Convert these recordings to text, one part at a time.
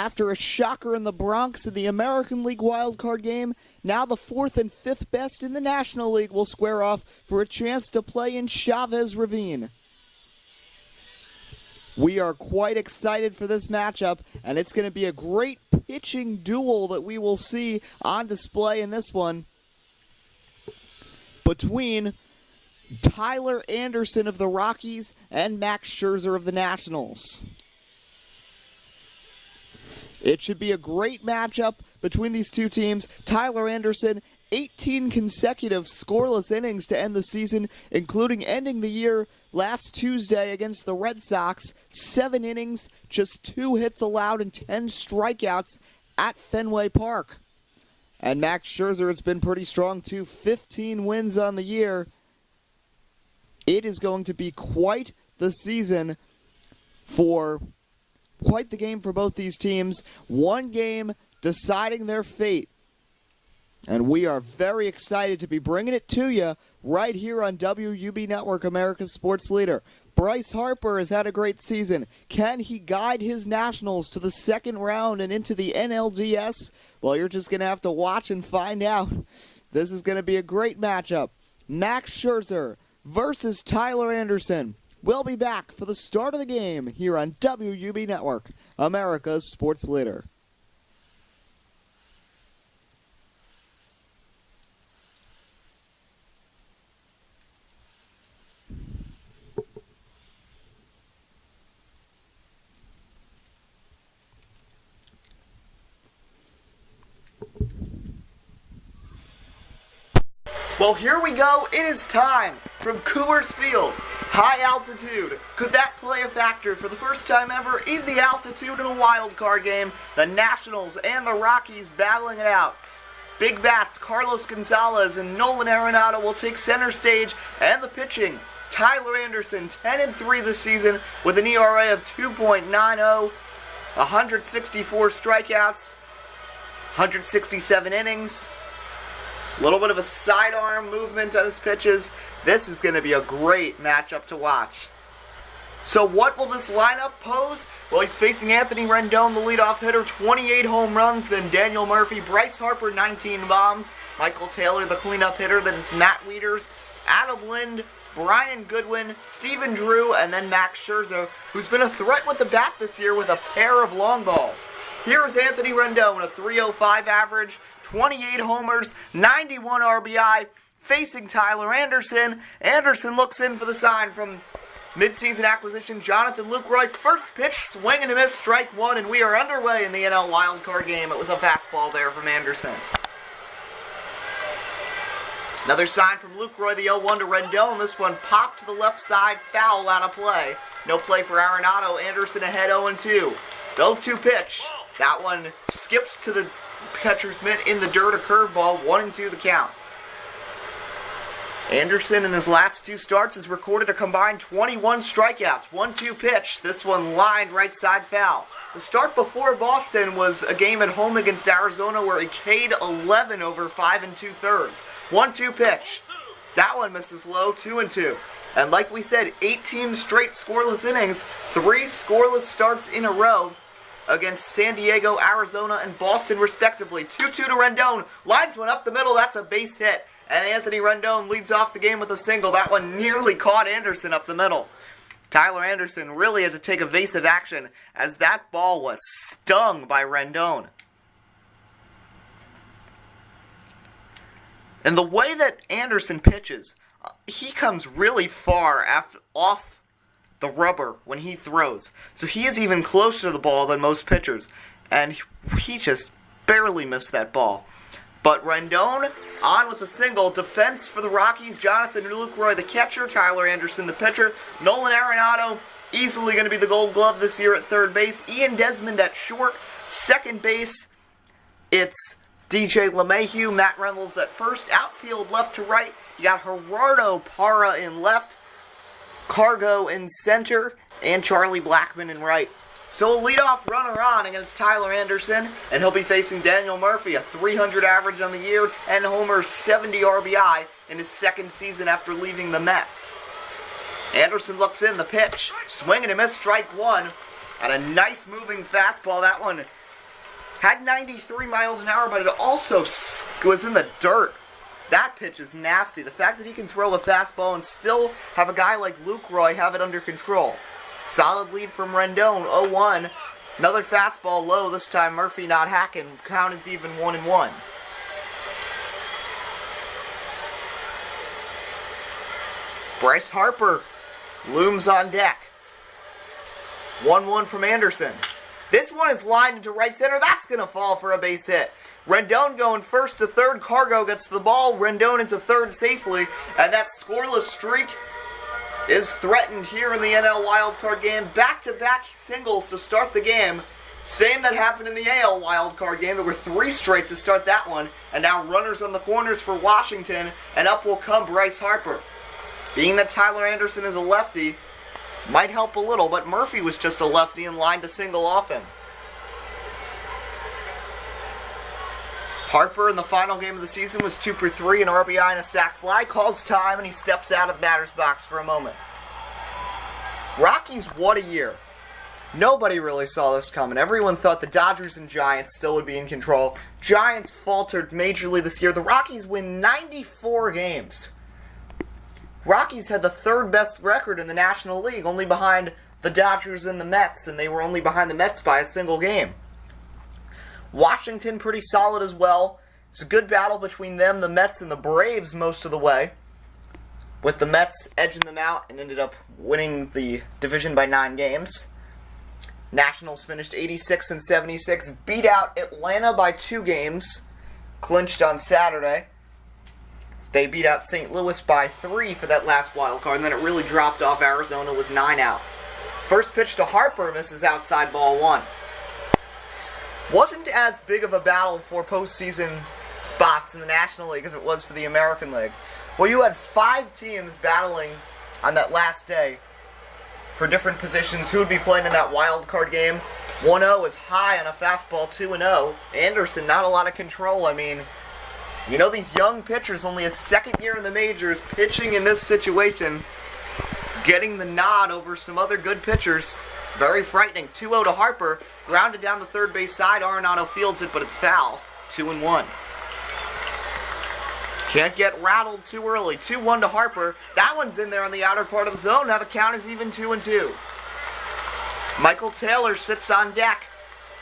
After a shocker in the Bronx in the American League wildcard game, now the 4th and 5th best in the National League will square off for a chance to play in Chavez Ravine. We are quite excited for this matchup, and it's going to be a great pitching duel that we will see on display in this one between Tyler Anderson of the Rockies and Max Scherzer of the Nationals. It should be a great matchup between these two teams. Tyler Anderson, 18 consecutive scoreless innings to end the season, including ending the year last Tuesday against the Red Sox. 7 innings, just 2 hits allowed, and 10 strikeouts at Fenway Park. And Max Scherzer has been pretty strong too, 15 wins on the year. It is going to be quite the season quite the game for both these teams. One game deciding their fate. And we are very excited to be bringing it to you right here on WUB Network, America's sports leader. Bryce Harper has had a great season. Can he guide his Nationals to the second round and into the NLDS? Well, you're just going to have to watch and find out. This is going to be a great matchup. Max Scherzer versus Tyler Anderson. We'll be back for the start of the game here on WUB Network, America's sports leader. Well, here we go. It is time from Coors Field. High altitude. Could that play a factor for the first time ever in the altitude in a wild card game? The Nationals and the Rockies battling it out. Big bats Carlos Gonzalez and Nolan Arenado will take center stage, and the pitching. Tyler Anderson, 10-3 this season with an ERA of 2.90, 164 strikeouts, 167 innings. A little bit of a sidearm movement on his pitches. This is going to be a great matchup to watch. So what will this lineup pose? Well, he's facing Anthony Rendon, the leadoff hitter, 28 home runs. Then Daniel Murphy, Bryce Harper, 19 bombs. Michael Taylor, the cleanup hitter. Then it's Matt Wieters, Adam Lind, Brian Goodwin, Stephen Drew, and then Max Scherzer, who's been a threat with the bat this year with a pair of long balls. Here is Anthony Rendon, a .305 average, 28 homers, 91 RBI, facing Tyler Anderson. Anderson looks in for the sign from midseason acquisition Jonathan Lucroy. First pitch, swing and a miss, strike one, and we are underway in the NL wildcard game. It was a fastball there from Anderson. Another sign from Lucroy, the 0-1 to Rendon. This one popped to the left side, foul out of play. No play for Arenado. Anderson ahead 0-2. The 0-2 pitch. That one skips to the catcher's mitt in the dirt, a curveball, 1-2 the count. Anderson in his last 2 starts has recorded a combined 21 strikeouts. 1-2 pitch. This one lined right side foul. The start before Boston was a game at home against Arizona where he K'd 11 over 5 2/3. 1-2 pitch. That one misses low, 2-2. And like we said, 18 straight scoreless innings, 3 scoreless starts in a row against San Diego, Arizona, and Boston, respectively. 2-2 to Rendon. Lines went up the middle. That's a base hit. And Anthony Rendon leads off the game with a single. That one nearly caught Anderson up the middle. Tyler Anderson really had to take evasive action as that ball was stung by Rendon. And the way that Anderson pitches, he comes really far off the rubber when he throws. So he is even closer to the ball than most pitchers. And he just barely missed that ball. But Rendon on with a single. Defense for the Rockies. Jonathan Lucroy, the catcher. Tyler Anderson, the pitcher. Nolan Arenado, easily going to be the Gold Glove this year at third base. Ian Desmond at short. Second base, it's DJ LeMahieu. Matt Reynolds at first. Outfield left to right. You got Gerardo Parra in left. Cargo in center. And Charlie Blackmon in right. So a leadoff runner on against Tyler Anderson, and he'll be facing Daniel Murphy, a .300 average on the year, 10 homers, 70 RBI in his second season after leaving the Mets. Anderson looks in, the pitch, swing and a miss, strike one, and a nice moving fastball. That one Had 93 miles an hour, but it also was in the dirt. That pitch is nasty. The fact that he can throw a fastball and still have a guy like Luke Roy have it under control. Solid lead from Rendon, 0-1. Another fastball low, this time Murphy not hacking. Count is even 1-1. Bryce Harper looms on deck. 1-1 from Anderson. This one is lined into right center. That's going to fall for a base hit. Rendon going first to third. Cargo gets the ball. Rendon into third safely. And that scoreless streak is threatened here in the NL wildcard game. Back-to-back singles to start the game. Same that happened in the AL wildcard game. There were 3 straight to start that one. And now runners on the corners for Washington. And up will come Bryce Harper. Being that Tyler Anderson is a lefty might help a little, but Murphy was just a lefty and lined a single off him. Harper in the final game of the season was 2 for 3, an RBI and a sac fly. Calls time and he steps out of the batter's box for a moment. Rockies, what a year. Nobody really saw this coming. Everyone thought the Dodgers and Giants still would be in control. Giants faltered majorly this year. The Rockies win 94 games. Rockies had the 3rd best record in the National League, only behind the Dodgers and the Mets, and they were only behind the Mets by a single game. Washington pretty solid as well. It's a good battle between them, the Mets, and the Braves most of the way, with the Mets edging them out and ended up winning the division by 9 games. Nationals finished 86-76, beat out Atlanta by 2 games, clinched on Saturday. They beat out St. Louis by 3 for that last wild card, and then it really dropped off. Arizona was 9 out. First pitch to Harper misses outside, ball 1. Wasn't as big of a battle for postseason spots in the National League as it was for the American League. Well, you had 5 teams battling on that last day for different positions. Who would be playing in that wild card game? 1-0 is high on a fastball, 2-0. Anderson, not a lot of control. I mean, you know, these young pitchers, only a 2nd year in the majors, pitching in this situation, getting the nod over some other good pitchers. Very frightening. 2-0 to Harper, grounded down the third base side. Arenado fields it, but it's foul. 2-1. Can't get rattled too early. 2-1 to Harper. That one's in there on the outer part of the zone. Now the count is even 2-2. Michael Taylor sits on deck.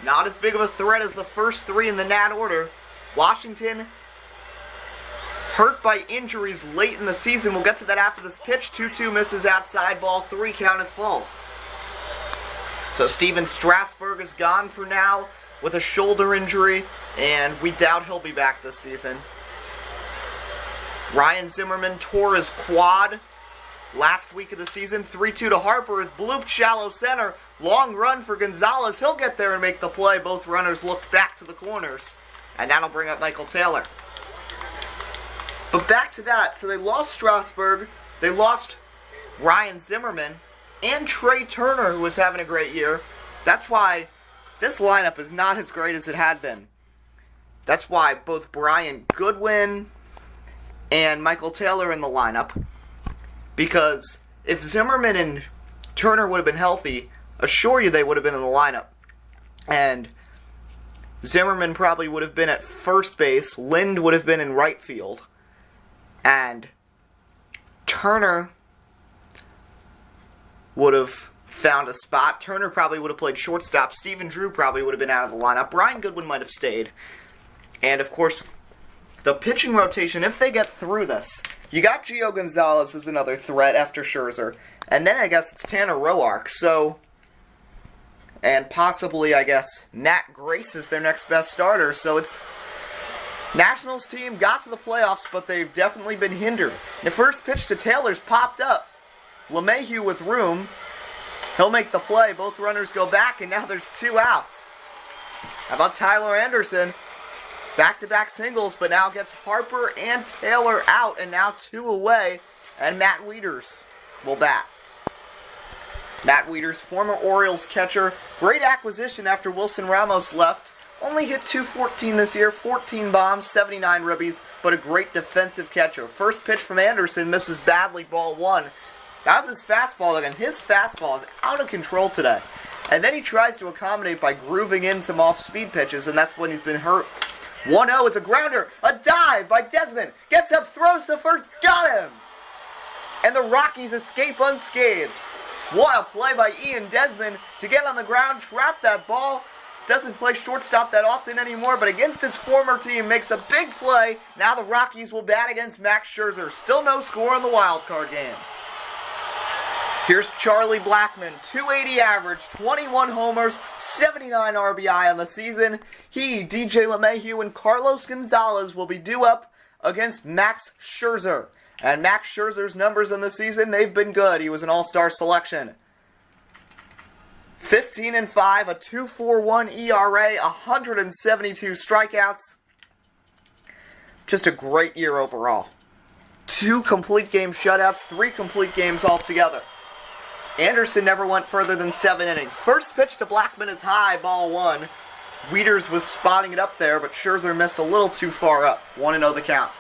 Not as big of a threat as the first 3 in the Nat order. Washington hurt by injuries late in the season. We'll get to that after this pitch. 2-2 misses outside, ball 3, count is full. So Steven Strasburg is gone for now with a shoulder injury, and we doubt he'll be back this season. Ryan Zimmerman tore his quad last week of the season. 3-2 to Harper is blooped shallow center. Long run for Gonzalez. He'll get there and make the play. Both runners looked back to the corners, and that'll bring up Michael Taylor. But back to that, so they lost Strasburg, they lost Ryan Zimmerman, and Trey Turner, who was having a great year. That's why this lineup is not as great as it had been. That's why both Brian Goodwin and Michael Taylor in the lineup. Because if Zimmerman and Turner would have been healthy, assure you they would have been in the lineup. And Zimmerman probably would have been at first base, Lind would have been in right field, and Turner would have found a spot. Turner probably would have played shortstop. Stephen Drew probably would have been out of the lineup. Brian Goodwin might have stayed. And, of course, the pitching rotation, if they get through this, you got Gio Gonzalez as another threat after Scherzer. And then I guess it's Tanner Roark. So, and possibly, I guess, Nat Grace is their next best starter. So it's Nationals team got to the playoffs, but they've definitely been hindered. The first pitch to Taylor's popped up. LeMahieu with room. He'll make the play. Both runners go back, and now there's 2 outs. How about Tyler Anderson? Back-to-back singles, but now gets Harper and Taylor out, and now 2 away, and Matt Wieters will bat. Matt Wieters, former Orioles catcher, great acquisition after Wilson Ramos left. Only hit .214 this year, 14 bombs, 79 ribbies, but a great defensive catcher. First pitch from Anderson, misses badly, ball 1. That was his fastball again. His fastball is out of control today. and then he tries to accommodate by grooving in some off-speed pitches, and that's when he's been hurt. 1-0 is a grounder, a dive by Desmond, gets up, throws to first, got him! And the Rockies escape unscathed. What a play by Ian Desmond to get on the ground, trap that ball. Doesn't play shortstop that often anymore, but against his former team makes a big play. Now the Rockies will bat against Max Scherzer. Still no score in the wild card game. Here's Charlie Blackmon, 280 average, 21 homers, 79 RBI on the season. He, DJ LeMahieu, and Carlos Gonzalez will be due up against Max Scherzer. And Max Scherzer's numbers in the season, they've been good. He was an all-star selection. 15-5, a 2.41 ERA, 172 strikeouts. Just a great year overall. 2 complete game shutouts, 3 complete games altogether. Anderson never went further than 7 innings. First pitch to Blackmon is high, ball 1. Wieters was spotting it up there, but Scherzer missed a little too far up. 1-0 the count.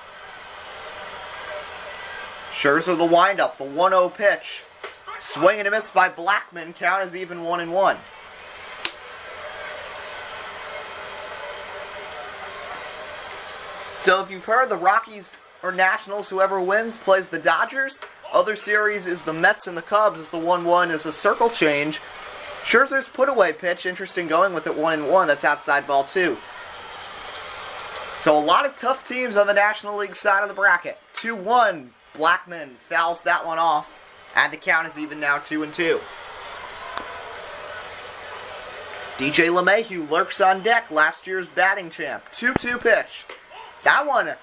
Scherzer the windup, the 1-0 pitch. Swing and a miss by Blackmon, count is even 1-1. So if you've heard, the Rockies or Nationals, whoever wins, plays the Dodgers. Other series is the Mets and the Cubs, as the 1-1 is a circle change. Scherzer's put-away pitch, interesting going with it 1-1, that's outside ball 2. So a lot of tough teams on the National League side of the bracket. 2-1. Blackmon fouls that one off, and the count is even now 2-2. DJ LeMahieu lurks on deck, last year's batting champ. 2-2 pitch. That one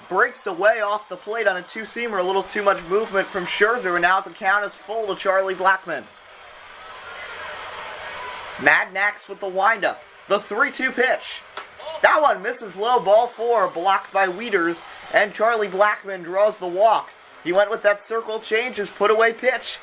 breaks away off the plate on a two-seamer, a little too much movement from Scherzer, and now the count is full to Charlie Blackmon. Mad Max with the windup. The 3-2 pitch. That one misses low, ball 4, blocked by Wieters, and Charlie Blackmon draws the walk. He went with that circle change, his put-away pitch.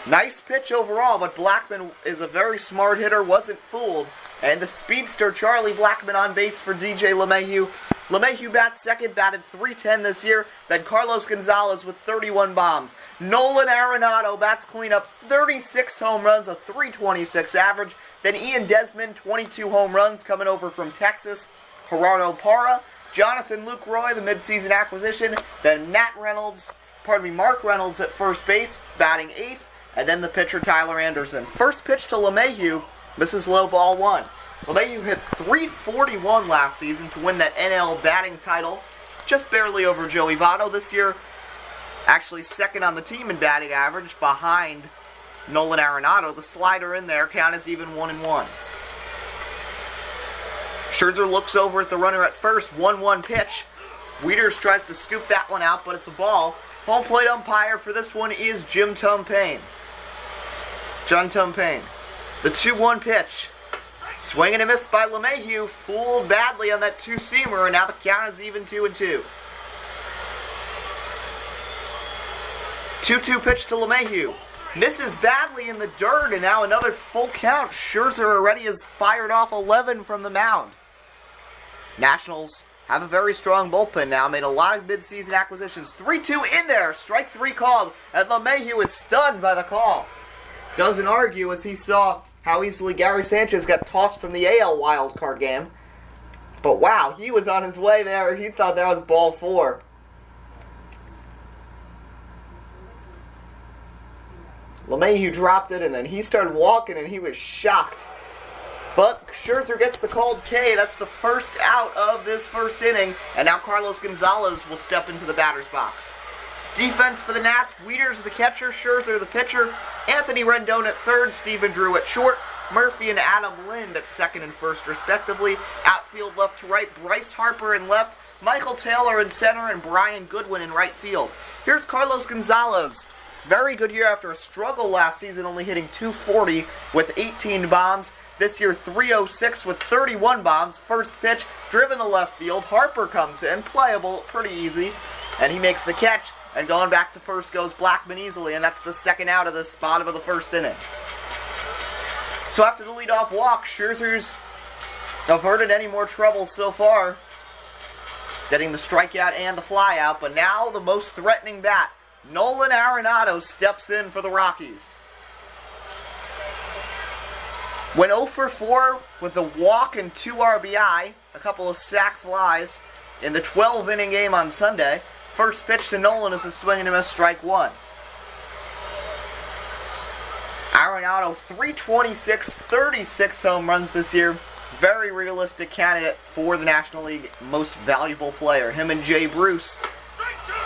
Nice pitch overall, but Blackmon is a very smart hitter, wasn't fooled. And the speedster Charlie Blackmon on base for DJ LeMahieu. LeMahieu bats second, batted .310 this year. Then Carlos Gonzalez with 31 bombs. Nolan Arenado bats cleanup, 36 home runs, a .326 average. Then Ian Desmond, 22 home runs coming over from Texas. Gerardo Parra, Jonathan Lucroy, the midseason acquisition. Then Mark Reynolds at first base, batting 8th. And then the pitcher Tyler Anderson. First pitch to LeMahieu, misses low, ball 1. LeMahieu hit .341 last season to win that NL batting title, just barely over Joey Votto this year. Actually second on the team in batting average, behind Nolan Arenado. The slider in there, count is even 1-1. Scherzer looks over at the runner at first, 1-1 pitch. Wieters tries to scoop that one out, but it's a ball. Home plate umpire for this one is John Tumpane. The 2-1 pitch. Swing and a miss by LeMahieu. Fooled badly on that two-seamer, and now the count is even 2-2. 2-2 pitch to LeMahieu. Misses badly in the dirt, and now another full count. Scherzer already has fired off 11 from the mound. Nationals have a very strong bullpen now, made a lot of mid-season acquisitions. 3-2 in there, strike 3 called, and LeMahieu is stunned by the call. Doesn't argue as he saw how easily Gary Sanchez got tossed from the AL wildcard game. But wow, he was on his way there. He thought that was ball 4. LeMahieu dropped it, and then he started walking, and he was shocked. But Scherzer gets the called K. That's the first out of this first inning. And now Carlos Gonzalez will step into the batter's box. Defense for the Nats, Wieters the catcher, Scherzer the pitcher, Anthony Rendon at third, Stephen Drew at short, Murphy and Adam Lind at second and first respectively. Outfield left to right, Bryce Harper in left, Michael Taylor in center, and Brian Goodwin in right field. Here's Carlos Gonzalez. Very good year after a struggle last season, only hitting .240 with 18 bombs. This year, .306 with 31 bombs. First pitch, driven to left field. Harper comes in, playable, pretty easy, and he makes the catch. And going back to first goes Blackmon easily, and that's the second out of this bottom of the first inning. So after the leadoff walk, Scherzer's averted any more trouble so far, getting the strikeout and the flyout. But now the most threatening bat, Nolan Arenado, steps in for the Rockies. Went 0 for 4 with a walk and 2 RBI, a couple of sac flies in the 12-inning game on Sunday. First pitch to Nolan is a swing and a miss, strike one. Arenado, 326, 36 home runs this year. Very realistic candidate for the National League Most Valuable Player. Him and Jay Bruce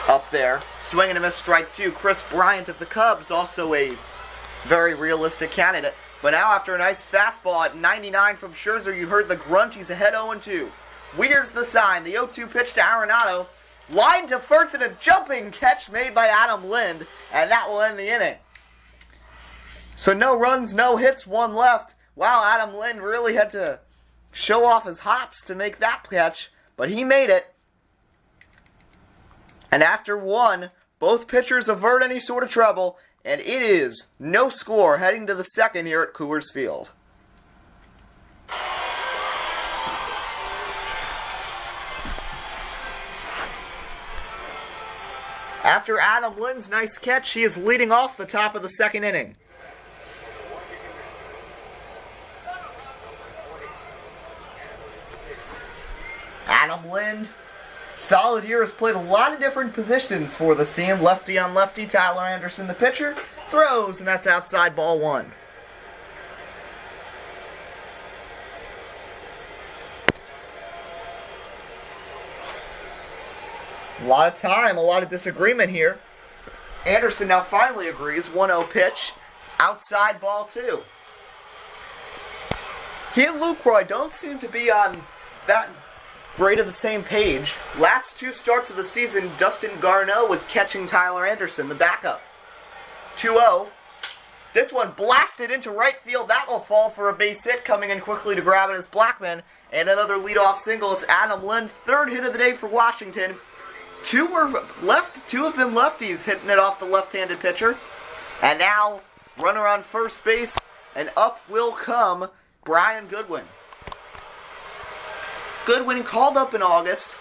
up there. Swing and a miss, strike two. Chris Bryant of the Cubs, also a very realistic candidate. But now after a nice fastball at 99 from Scherzer, you heard the grunt. He's ahead 0-2. Weir's the sign. The 0-2 pitch to Arenado. Line to first and a jumping catch made by Adam Lind. And that will end the inning. So no runs, no hits, one left. Wow, Adam Lind really had to show off his hops to make that catch. But he made it. And after one, both pitchers avert any sort of trouble. And it is no score heading to the second here at Coors Field. After Adam Lind's nice catch, he is leading off the top of the second inning. Adam Lind, solid year, has played a lot of different positions for this team. Lefty on lefty, Tyler Anderson, the pitcher, throws, and that's outside ball one. A lot of time, a lot of disagreement here. Anderson now finally agrees. 1-0 pitch, outside ball two. He and Lucroy don't seem to be on that great of the same page. Last two starts of the season, Dustin Garneau was catching Tyler Anderson, the backup. 2-0. This one blasted into right field. That will fall for a base hit. Coming in quickly to grab it is Blackman. And another leadoff single. It's Adam Lind. Third hit of the day for Washington. Two have been lefties hitting it off the left-handed pitcher. And now, runner on first base, and up will come Brian Goodwin. Goodwin called up in August,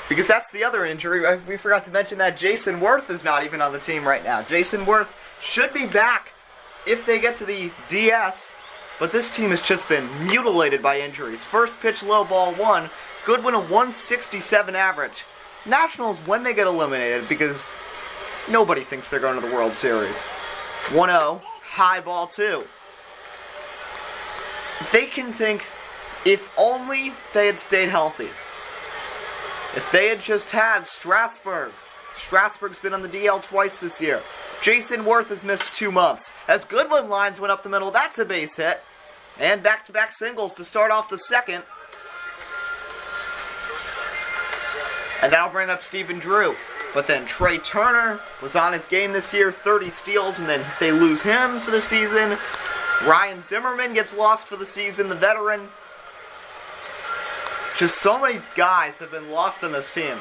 because that's the other injury. We forgot to mention that Jason Worth is not even on the team right now. Jason Worth should be back if they get to the DS, but this team has just been mutilated by injuries. First pitch low, ball one. Goodwin a 167 average. Nationals, when they get eliminated, because nobody thinks they're going to the World Series. 1-0, high ball two. They can think, if only they had stayed healthy. If they had just had Strasburg. Strasburg's been on the DL twice this year. Jason Worth has missed 2 months. As Goodwin lines went up the middle, that's a base hit. And back-to-back singles to start off the second. And that'll bring up Stephen Drew. But then Trey Turner was on his game this year, 30 steals, and then they lose him for the season. Ryan Zimmerman gets lost for the season, the veteran. Just so many guys have been lost on this team.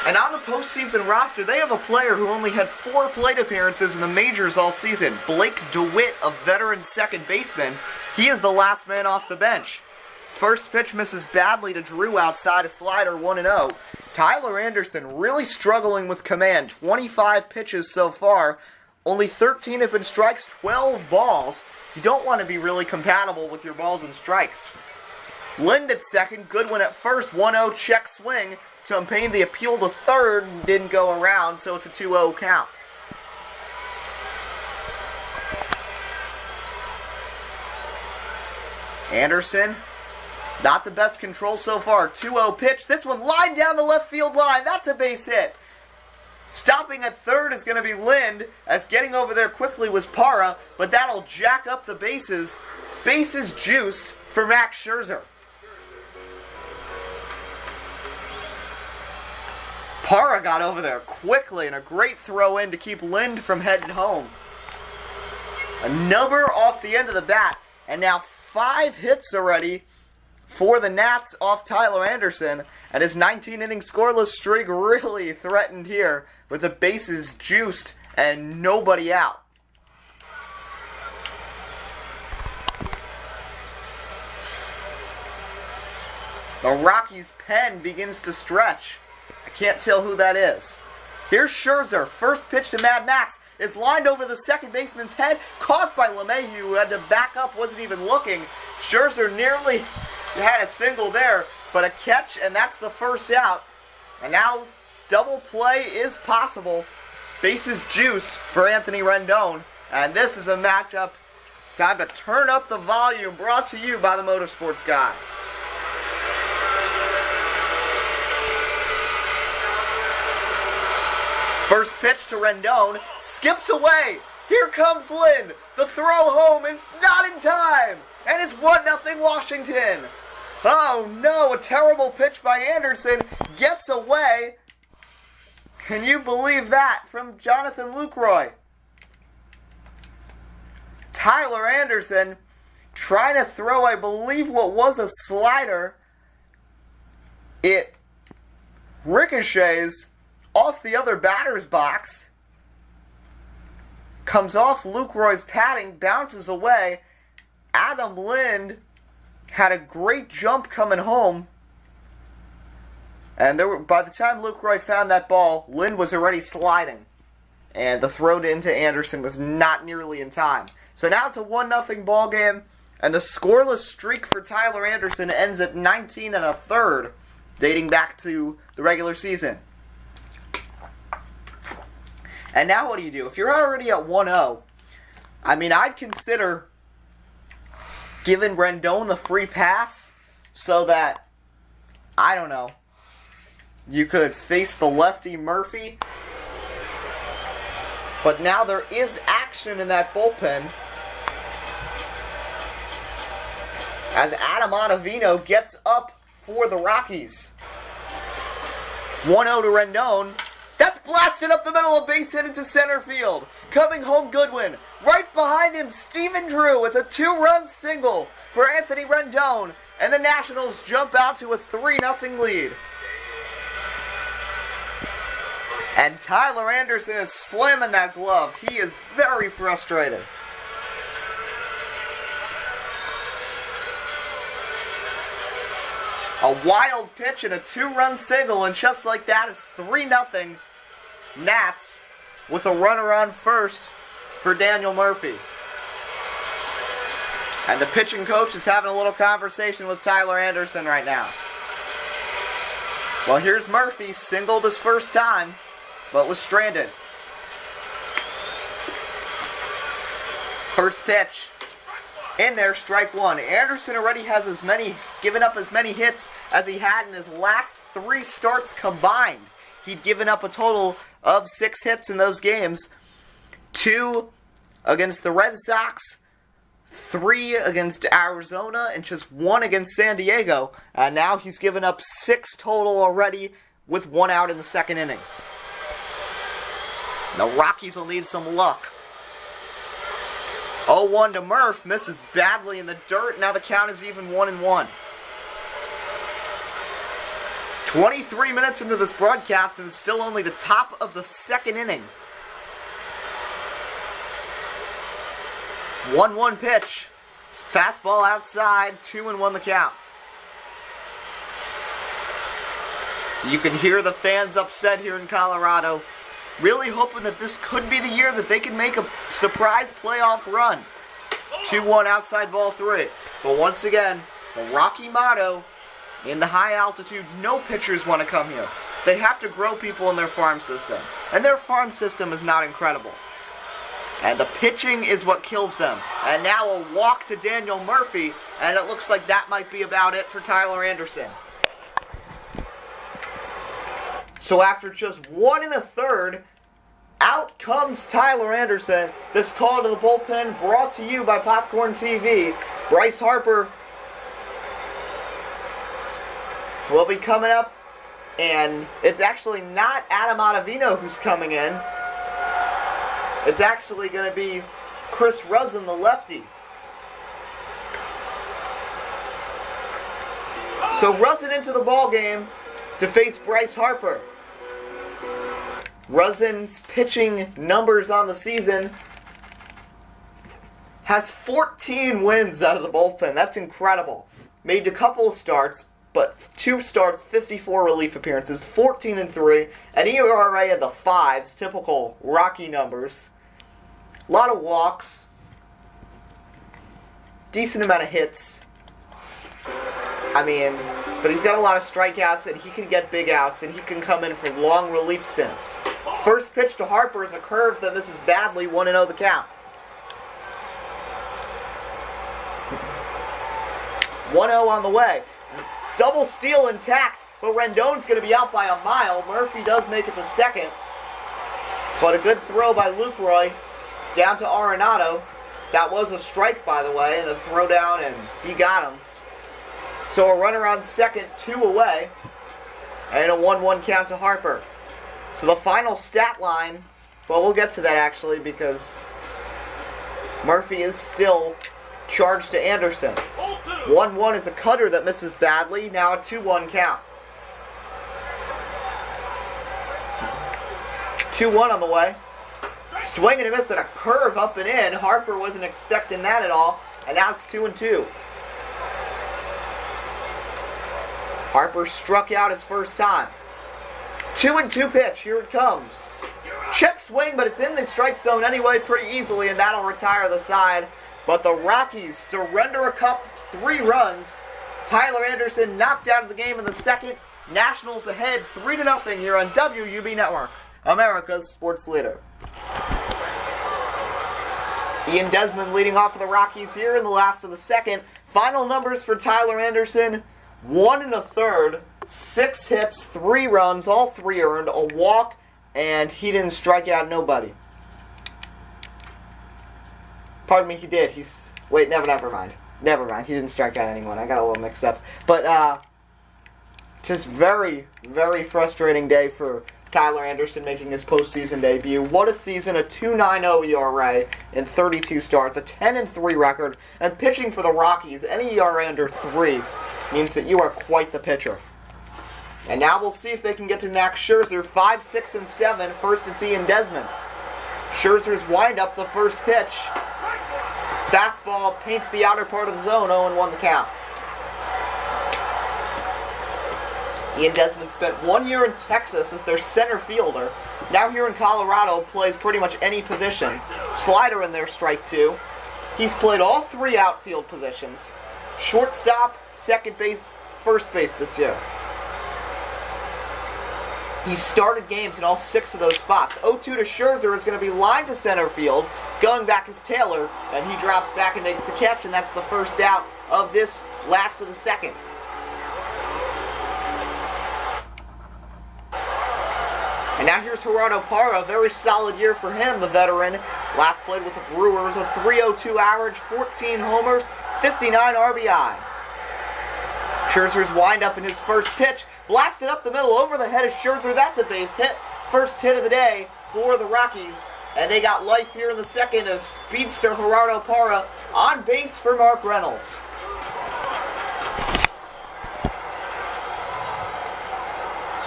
And on the postseason roster, they have a player who only had 4 plate appearances in the majors all season. Blake DeWitt, a veteran second baseman. He is the last man off the bench. First pitch misses badly to Drew outside, a slider, 1-0. Tyler Anderson really struggling with command. 25 pitches so far. Only 13 have been strikes, 12 balls. You don't want to be really compatible with your balls and strikes. Lind at second, Goodwin at first, 1-0 check swing to obtain the appeal to third, didn't go around, so it's a 2-0 count. Anderson, not the best control so far, 2-0 pitch, this one lined down the left field line, that's a base hit. Stopping at third is going to be Lind, as getting over there quickly was Parra, but that'll jack up the bases. Bases juiced for Max Scherzer. Parra got over there quickly and a great throw in to keep Lind from heading home. A number off the end of the bat, and now 5 hits already for the Nats off Tyler Anderson, and his 19-inning scoreless streak really threatened here with the bases juiced and nobody out. The Rockies' pen begins to stretch. I can't tell who that is. Here's Scherzer. First pitch to Mad Max is lined over the second baseman's head. Caught by LeMahieu, who had to back up, wasn't even looking. Scherzer nearly had a single there, but a catch, and that's the first out. And now double play is possible. Bases juiced for Anthony Rendon. And this is a matchup. Time to turn up the volume. Brought to you by the Motorsports Guy. First pitch to Rendon, skips away. Here comes Lynn. The throw home is not in time. And it's 1-0 Washington. Oh no, a terrible pitch by Anderson. Gets away. Can you believe that from Jonathan Lucroy? Tyler Anderson trying to throw, I believe, what was a slider. It ricochets off the other batter's box, comes off Lucroy's padding, bounces away. Adam Lind had a great jump coming home, and by the time Lucroy found that ball, Lind was already sliding, and the throw into Anderson was not nearly in time. So now it's a 1-0 ball game, and the scoreless streak for Tyler Anderson ends at 19 1/3, dating back to the regular season. And now what do you do? If you're already at 1-0, I mean, I'd consider giving Rendon the free pass so that, I don't know, you could face the lefty Murphy. But now there is action in that bullpen as Adam Ottavino gets up for the Rockies. 1-0 to Rendon. That's blasted up the middle of base hit into center field. Coming home Goodwin. Right behind him, Stephen Drew. It's a 2-run single for Anthony Rendon. And the Nationals jump out to a 3-0 lead. And Tyler Anderson is slamming that glove. He is very frustrated. A wild pitch and a 2-run single, and just like that, it's 3-0 Nats with a runner on first for Daniel Murphy. And the pitching coach is having a little conversation with Tyler Anderson right now. Well, here's Murphy, singled his first time, but was stranded. First pitch. In there, strike one. Anderson already has given up as many hits as he had in his last 3 starts combined. He'd given up a total of 6 hits in those games. 2 against the Red Sox, 3 against Arizona, and just 1 against San Diego. And now he's given up 6 total already with 1 out in the second inning. The Rockies will need some luck. 0-1 to Murph, misses badly in the dirt. Now the count is even 1-1. 23 minutes into this broadcast, and it's still only the top of the second inning. 1-1 pitch. Fastball outside, 2-1 the count. You can hear the fans upset here in Colorado. Really hoping that this could be the year that they can make a surprise playoff run. 2-1 outside ball 3. But once again, the Rocky motto, in the high altitude, no pitchers want to come here. They have to grow people in their farm system. And their farm system is not incredible. And the pitching is what kills them. And now a walk to Daniel Murphy, and it looks like that might be about it for Tyler Anderson. So after just 1 1/3, out comes Tyler Anderson. This call to the bullpen brought to you by Popcorn TV. Bryce Harper will be coming up, and it's actually not Adam Ottavino who's coming in. It's actually going to be Chris Rusin, the lefty. So Rusin into the ball game to face Bryce Harper. Rusin's pitching numbers on the season has 14 wins out of the bullpen. That's incredible. Made a couple of starts, but 2 starts, 54 relief appearances, 14-3, an ERA in the 5s, typical Rocky numbers. A lot of walks, decent amount of hits. But he's got a lot of strikeouts, and he can get big outs, and he can come in for long relief stints. First pitch to Harper is a curve that misses badly, 1-0 the count. 1-0 on the way. Double steal intact, but Rendon's going to be out by a mile. Murphy does make it to second, but a good throw by Lucroy down to Arenado. That was a strike, by the way, and a throw down, and he got him. So a runner on second, 2 away, and a 1-1 count to Harper. So the final stat line, well, we'll get to that actually, because Murphy is still charged to Anderson. 1-1 is a cutter that misses badly, now a 2-1 count. 2-1 on the way. Swing and a miss and a curve up and in. Harper wasn't expecting that at all, and now it's 2-2. Harper struck out his first time. 2-2 pitch. Here it comes. Check swing, but it's in the strike zone anyway pretty easily, and that'll retire the side. But the Rockies surrender a cup, 3 runs. Tyler Anderson knocked out of the game in the second. Nationals ahead 3-0 here on WUB Network, America's sports leader. Ian Desmond leading off for the Rockies here in the last of the second. Final numbers for Tyler Anderson. 1 1/3, 6 hits, 3 runs, all 3 earned, a walk, and he didn't strike out nobody. Pardon me, he did. Wait, never mind. Never mind, he didn't strike out anyone. I got a little mixed up. But, just very, very frustrating day for Tyler Anderson making his postseason debut. What a season, a 2.90 ERA in 32 starts, a 10-3 record, and pitching for the Rockies, any ERA under 3 means that you are quite the pitcher. And now we'll see if they can get to Max Scherzer. 5, 6, and 7. First it's Ian Desmond. Scherzer's windup, the first pitch. Fastball paints the outer part of the zone. 0-1 the count. Ian Desmond spent 1 year in Texas as their center fielder. Now here in Colorado, plays pretty much any position. Slider in there, strike 2. He's played all 3 outfield positions. Shortstop, second base, first base this year. He started games in all 6 of those spots. 0-2 to Scherzer is going to be lined to center field. Going back is Taylor, and he drops back and makes the catch, and that's the first out of this last of the second. And now here's Gerardo Parra, a very solid year for him, the veteran. Last played with the Brewers, a 3.02 average, 14 homers, 59 RBI. Scherzer's windup in his first pitch, blasted up the middle over the head of Scherzer. That's a base hit. First hit of the day for the Rockies. And they got life here in the second as speedster Gerardo Parra on base for Mark Reynolds.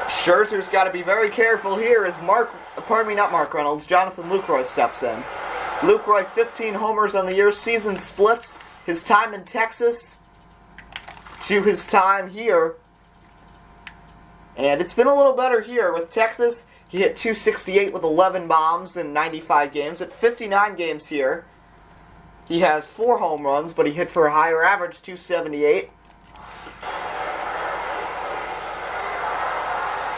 Scherzer's got to be very careful here as Jonathan Lucroy steps in. Lucroy, 15 homers on the year. Season splits his time in Texas to his time here. And it's been a little better here with Texas. He hit .268 with 11 bombs in 95 games. At 59 games here, he has 4 home runs, but he hit for a higher average, .278.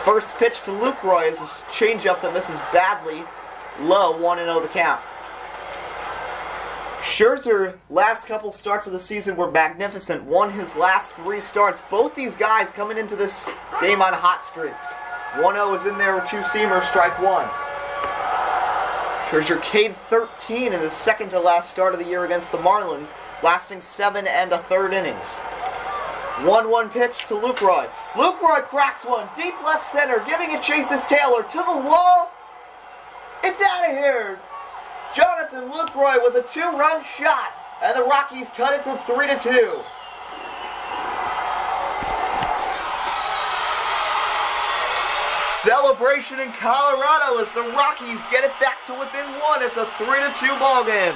First pitch to Lucroy is a changeup that misses badly. Low, 1-0 the count. Scherzer, last couple starts of the season were magnificent. Won his last 3 starts. Both these guys coming into this game on hot streaks. 1-0 is in there with 2-seamer, strike 1. Scherzer K'd 13 in his second to last start of the year against the Marlins, lasting 7 1/3 innings. 1-1 pitch to Lucroy. Lucroy cracks one, deep left center, giving it chases Taylor to the wall. It's out of here. Jonathan Lucroy with a 2-run shot, and the Rockies cut it to 3-2. Celebration in Colorado as the Rockies get it back to within 1. It's a 3-2 ball game.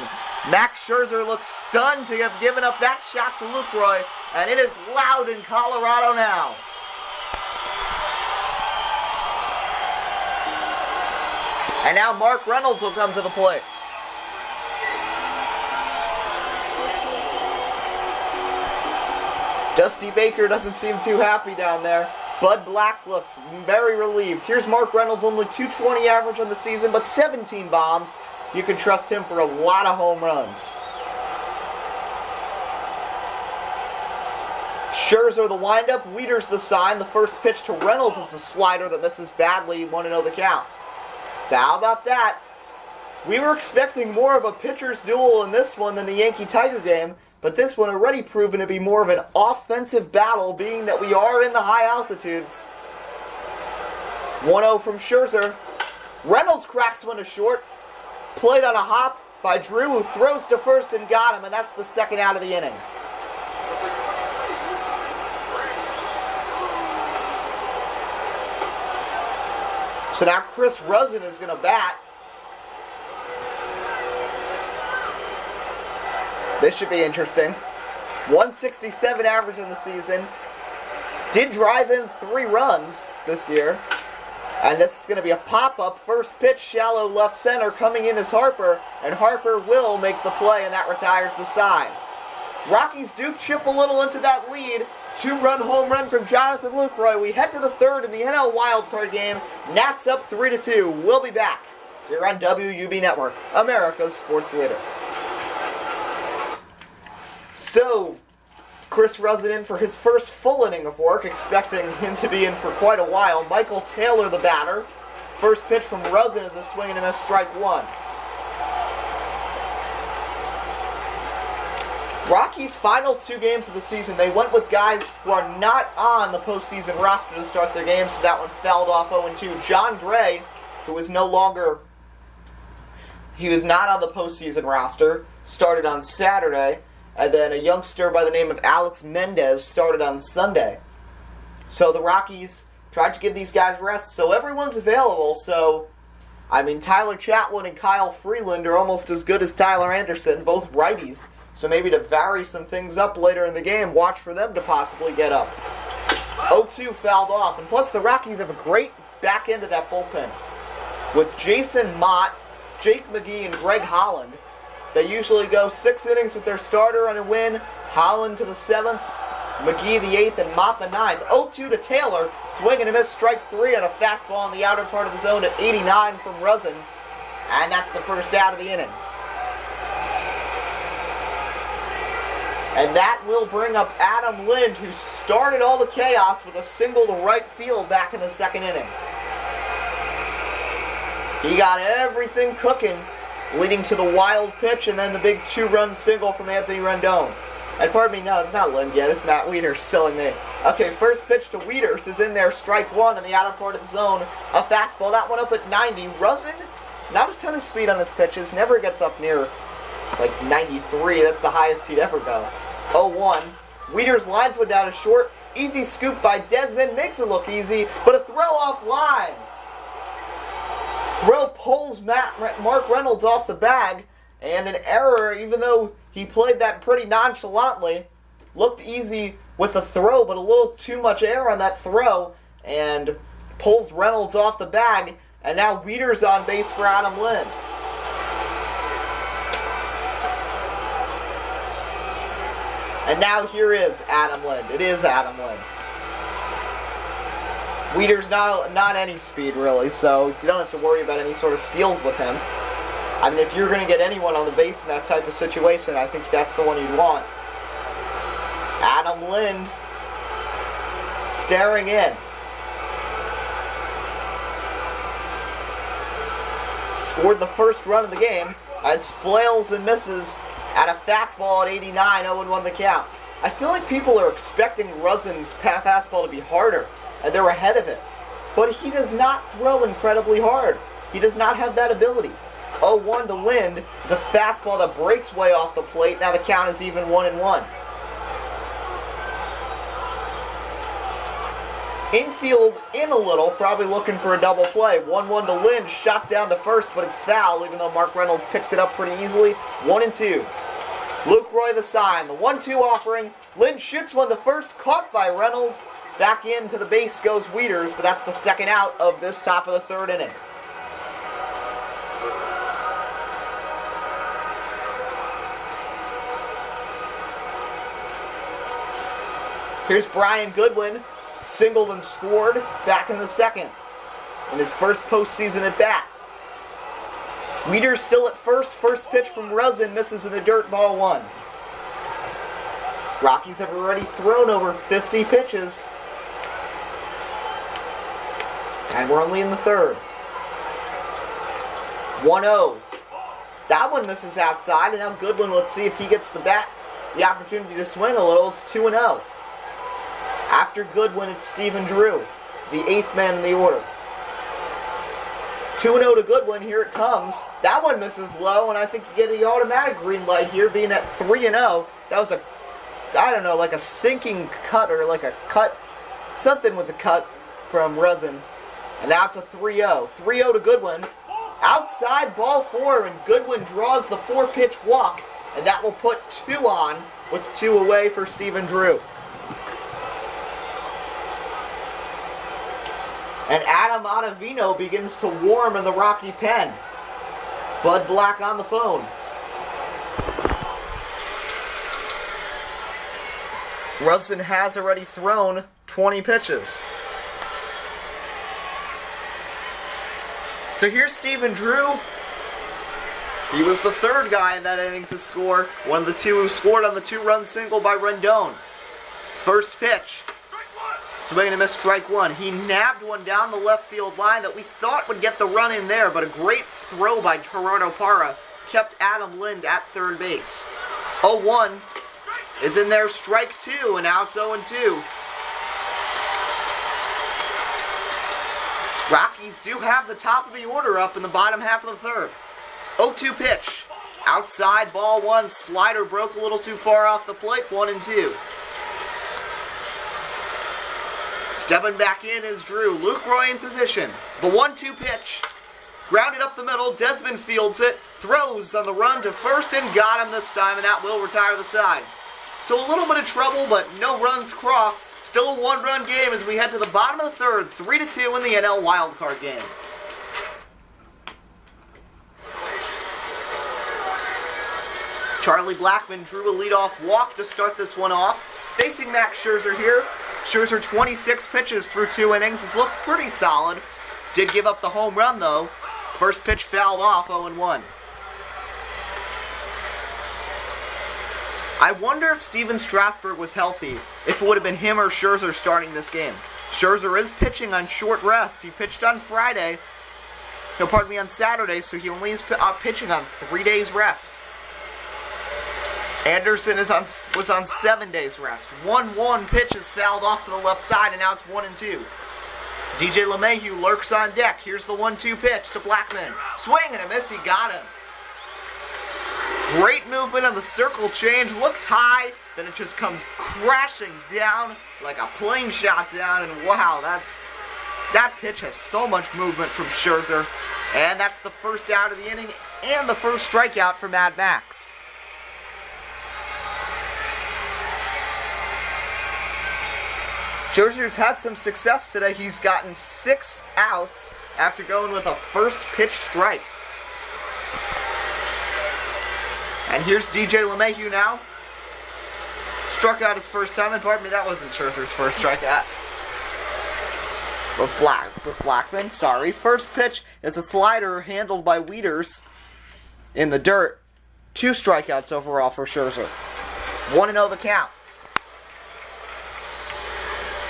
Max Scherzer looks stunned to have given up that shot to Lucroy, and it is loud in Colorado now. And now Mark Reynolds will come to the plate. Dusty Baker doesn't seem too happy down there. Bud Black looks very relieved. Here's Mark Reynolds, only .220 average on the season, but 17 bombs. You can trust him for a lot of home runs. Scherzer the windup, Wieters the sign. The first pitch to Reynolds is the slider that misses badly. 1-0 the count. So how about that? We were expecting more of a pitcher's duel in this one than the Yankee-Tiger game, but this one already proven to be more of an offensive battle, being that we are in the high altitudes. 1-0 from Scherzer. Reynolds cracks one to short. Played on a hop by Drew, who throws to first and got him, and that's the second out of the inning. So now Chris Rusin is going to bat. This should be interesting. 167 average in the season. Did drive in 3 runs this year. And this is going to be a pop-up. First pitch, shallow left center. Coming in is Harper. And Harper will make the play, and that retires the side. Rockies do chip a little into that lead. 2-run home run from Jonathan Lucroy. We head to the third in the NL wildcard game. Nats up 3-2. We'll be back here on WUB Network, America's sports leader. So, Chris Rusin in for his first full inning of work, expecting him to be in for quite a while. Michael Taylor, the batter. First pitch from Rusin is a swing and a miss, strike 1. Rockies' final 2 games of the season, they went with guys who are not on the postseason roster to start their games, so that one fouled off 0-2. John Gray, who is not on the postseason roster, started on Saturday, and then a youngster by the name of Alex Mendez started on Sunday. So the Rockies tried to give these guys rest, so everyone's available. So, I mean, Tyler Chatwood and Kyle Freeland are almost as good as Tyler Anderson, both righties. So maybe to vary some things up later in the game, watch for them to possibly get up. 0-2 fouled off. And plus the Rockies have a great back end of that bullpen. With Jason Mott, Jake McGee, and Greg Holland. They usually go 6 innings with their starter on a win. Holland to the 7th, McGee the 8th, and Mott the 9th. 0-2 to Taylor. Swing and a miss, strike 3 on a fastball in the outer part of the zone at 89 from Rusin. And that's the first out of the inning. And that will bring up Adam Lind, who started all the chaos with a single to right field back in the second inning. He got everything cooking, leading to the wild pitch and then the big 2-run single from Anthony Rendon. And pardon me, no, it's not Lind yet, it's Matt Wieters, silly me. Okay, first pitch to Wieters is in there, strike 1 in the outer part of the zone. A fastball, that one up at 90. Rusin, not a ton of speed on his pitches, never gets up near like 93, that's the highest he'd ever go. 0-1. Wieters lines one down to short. Easy scoop by Desmond, makes it look easy, but a throw off line. Throw pulls Mark Reynolds off the bag, and an error, even though he played that pretty nonchalantly. Looked easy with the throw, but a little too much air on that throw, and pulls Reynolds off the bag, and now Wieters on base for Adam Lind. And now here is Adam Lind. It is Adam Lind. Wieters not any speed really, so you don't have to worry about any sort of steals with him. I mean, if you're going to get anyone on the base in that type of situation, I think that's the one you'd want. Adam Lind staring in. Scored the first run of the game. It's flails and misses at a fastball at 89, 0-1 the count. I feel like people are expecting Rusin's fastball to be harder, and they're ahead of it. But he does not throw incredibly hard. He does not have that ability. 0-1 to Lind is a fastball that breaks way off the plate. Now the count is even 1-1. Infield in a little, probably looking for a double play. 1-1 to Lind, shot down to first, but it's foul, even though Mark Reynolds picked it up pretty easily. 1-2. Luke Roy the sign. The 1-2 offering. Lind shoots one to first, caught by Reynolds. Back into the base goes Wieters, but that's the second out of this top of the third inning. Here's Brian Goodwin, singled and scored back in the second in his first postseason at bat. Wieters still at first. First pitch from Rosen misses in the dirt, ball one. Rockies have already thrown over 50 pitches. And we're only in the third. 1-0. That one misses outside, and now Goodwin, let's see if he gets the opportunity to swing a little. It's 2-0. After Goodwin, it's Stephen Drew, the eighth man in the order. 2-0 to Goodwin, here it comes. That one misses low, and I think you get the automatic green light here, being at 3-0. That was like a sinking cut, or like a cut, something with a cut from Rosen. And now it's a 3-0. 3-0 to Goodwin. Outside, ball four, and Goodwin draws the 4-pitch walk, and that will put 2 on, with 2 away for Stephen Drew. And Adam Ottavino begins to warm in the Rocky pen. Bud Black on the phone. Rosen has already thrown 20 pitches. So here's Stephen Drew. He was the third guy in that inning to score. One of the two who scored on the 2-run single by Rendon. First pitch. Swing and a miss, strike one. He nabbed one down the left field line that we thought would get the run in there, but a great throw by Gerardo Parra kept Adam Lind at third base. 0-1 is in there, strike two, and now it's 0-2. Rockies do have the top of the order up in the bottom half of the third. 0-2 pitch. Outside, ball one. Slider broke a little too far off the plate. 1-2. Stepping back in is Drew. Luke Roy in position. The 1-2 pitch. Grounded up the middle. Desmond fields it. Throws on the run to first and got him this time, and that will retire the side. So a little bit of trouble, but no runs crossed. Still a 1-run game as we head to the bottom of the third. 3-2 in the NL wildcard game. Charlie Blackmon drew a leadoff walk to start this one off. Facing Max Scherzer here. Scherzer 26 pitches through 2 innings. Has looked pretty solid. Did give up the home run though. First pitch fouled off, 0-1. I wonder if Steven Strasburg was healthy, if it would have been him or Scherzer starting this game. Scherzer is pitching on short rest. He pitched on Friday. No, pardon me, on Saturday, so he only is pitching on 3 days rest. Anderson was on 7 days rest. 1-1 pitch is fouled off to the left side, and now it's 1-2. DJ LeMahieu lurks on deck. Here's the 1-2 pitch to Blackmon. Swing and a miss, he got him. Great movement on the circle change. Looked high, then it just comes crashing down like a plane shot down, and wow, that pitch has so much movement from Scherzer. And that's the first out of the inning and the first strikeout for Mad Max. Scherzer's had some success today. He's gotten 6 outs after going with a first pitch strike. And here's DJ LeMahieu now. Struck out his first time, and pardon me, that wasn't Scherzer's first strikeout. With Blackmon, sorry. First pitch is a slider handled by Wieters in the dirt. 2 strikeouts overall for Scherzer. 1-0 the count.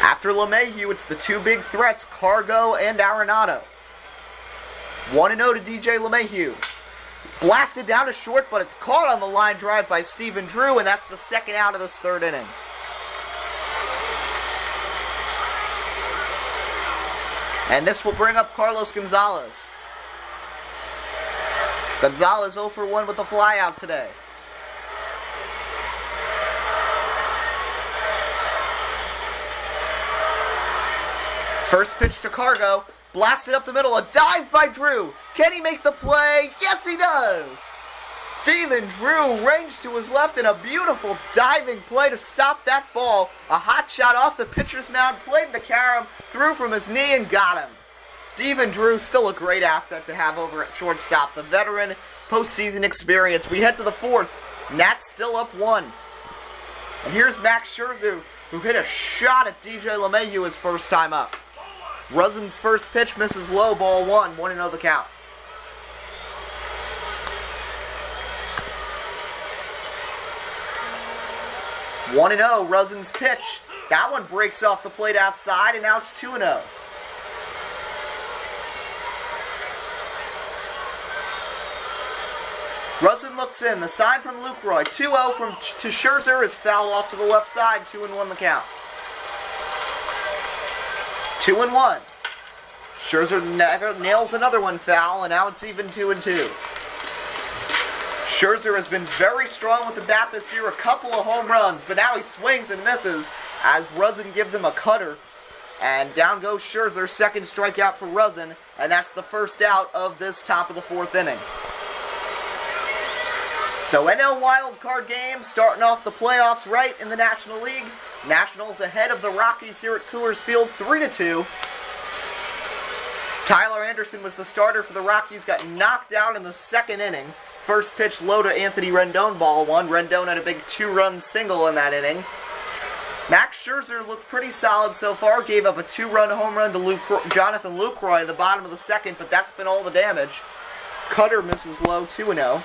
After LeMahieu, it's the 2 big threats, Cargo and Arenado. 1-0 to DJ LeMahieu. Blasted down to short, but it's caught on the line drive by Stephen Drew, and that's the second out of this third inning. And this will bring up Carlos Gonzalez. Gonzalez 0 for 1 with a flyout today. First pitch to Cargo. Blasted up the middle. A dive by Drew. Can he make the play? Yes, he does. Stephen Drew ranged to his left in a beautiful diving play to stop that ball. A hot shot off the pitcher's mound, played the carom, threw from his knee and got him. Stephen Drew, still a great asset to have over at shortstop. The veteran postseason experience. We head to the fourth. Nats still up 1. And here's Max Scherzer, who hit a shot at DJ LeMahieu his first time up. Ruzzin's first pitch misses low, ball 1, 1-0 the count. 1-0, Ruzzin's pitch. That one breaks off the plate outside, and now it's 2-0. Ruzzin looks in. The sign from Lucroy. 2-0 to Scherzer is foul off to the left side. 2-1 the count. 2-1. Scherzer nails another one foul, and now it's even 2-2. Scherzer has been very strong with the bat this year, a couple of home runs, but now he swings and misses as Ruzzin gives him a cutter. And down goes Scherzer, second strikeout for Ruzzin, and that's the first out of this top of the fourth inning. So NL wildcard game, starting off the playoffs right in the National League. Nationals ahead of the Rockies here at Coors Field, 3-2. Tyler Anderson was the starter for the Rockies, got knocked out in the second inning. First pitch low to Anthony Rendon, ball 1. Rendon had a big 2-run single in that inning. Max Scherzer looked pretty solid so far, gave up a 2-run home run to Jonathan Lucroy in the bottom of the second, but that's been all the damage. Cutter misses low, 2-0.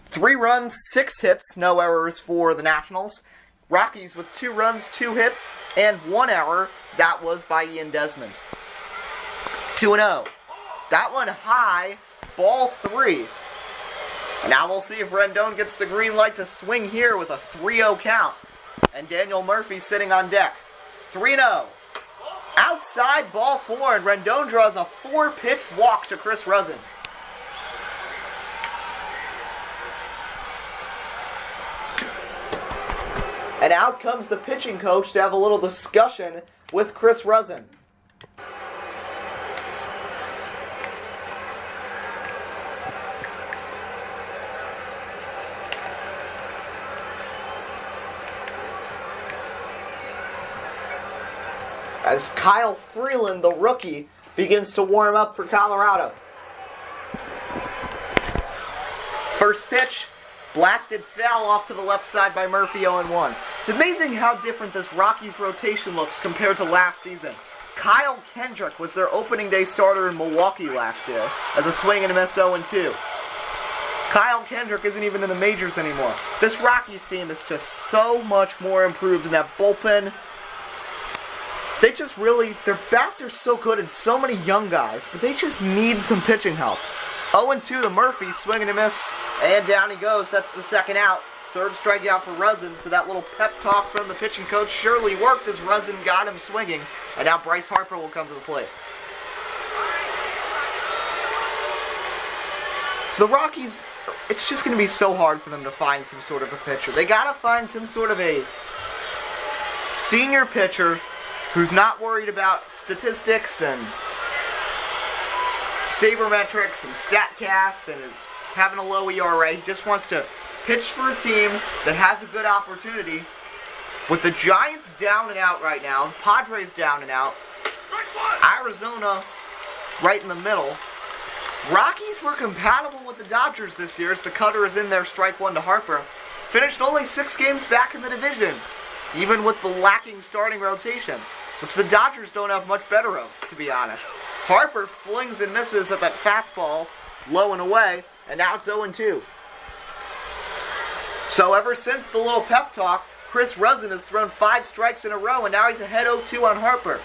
3 runs, 6 hits, no errors for the Nationals. Rockies with 2 runs, 2 hits, and 1 error. That was by Ian Desmond. 2-0. That one high, ball 3. And now we'll see if Rendon gets the green light to swing here with a 3-0 count. And Daniel Murphy sitting on deck. 3-0. Outside, ball 4, and Rendon draws a 4-pitch walk to Chris Ruzzin. And out comes the pitching coach to have a little discussion with Chris Ruzzin. As Kyle Freeland, the rookie, begins to warm up for Colorado. First pitch, blasted foul off to the left side by Murphy, 0-1. It's amazing how different this Rockies rotation looks compared to last season. Kyle Kendrick was their opening day starter in Milwaukee last year as a swing and a miss 0-2. Kyle Kendrick isn't even in the majors anymore. This Rockies team is just so much more improved in that bullpen. They just really, their bats are so good and so many young guys, but they just need some pitching help. 0-2 to Murphy, swing and a miss, and down he goes. That's the second out. Third strikeout for Ruzzin, so that little pep talk from the pitching coach surely worked as Ruzzin got him swinging, and now Bryce Harper will come to the plate. So the Rockies, it's just going to be so hard for them to find some sort of a pitcher. They got to find some sort of a senior pitcher who's not worried about statistics and sabermetrics and StatCast and is having a low ERA. He just wants to pitch for a team that has a good opportunity. With the Giants down and out right now, the Padres down and out, Arizona right in the middle. Rockies were compatible with the Dodgers this year as the cutter is in there, strike 1 to Harper. Finished only 6 games back in the division, even with the lacking starting rotation, which the Dodgers don't have much better of, to be honest. Harper flings and misses at that fastball, low and away, and now it's 0-2. So ever since the little pep talk, Chris Ruzzin has thrown 5 strikes in a row, and now he's ahead 0-2 on Harper.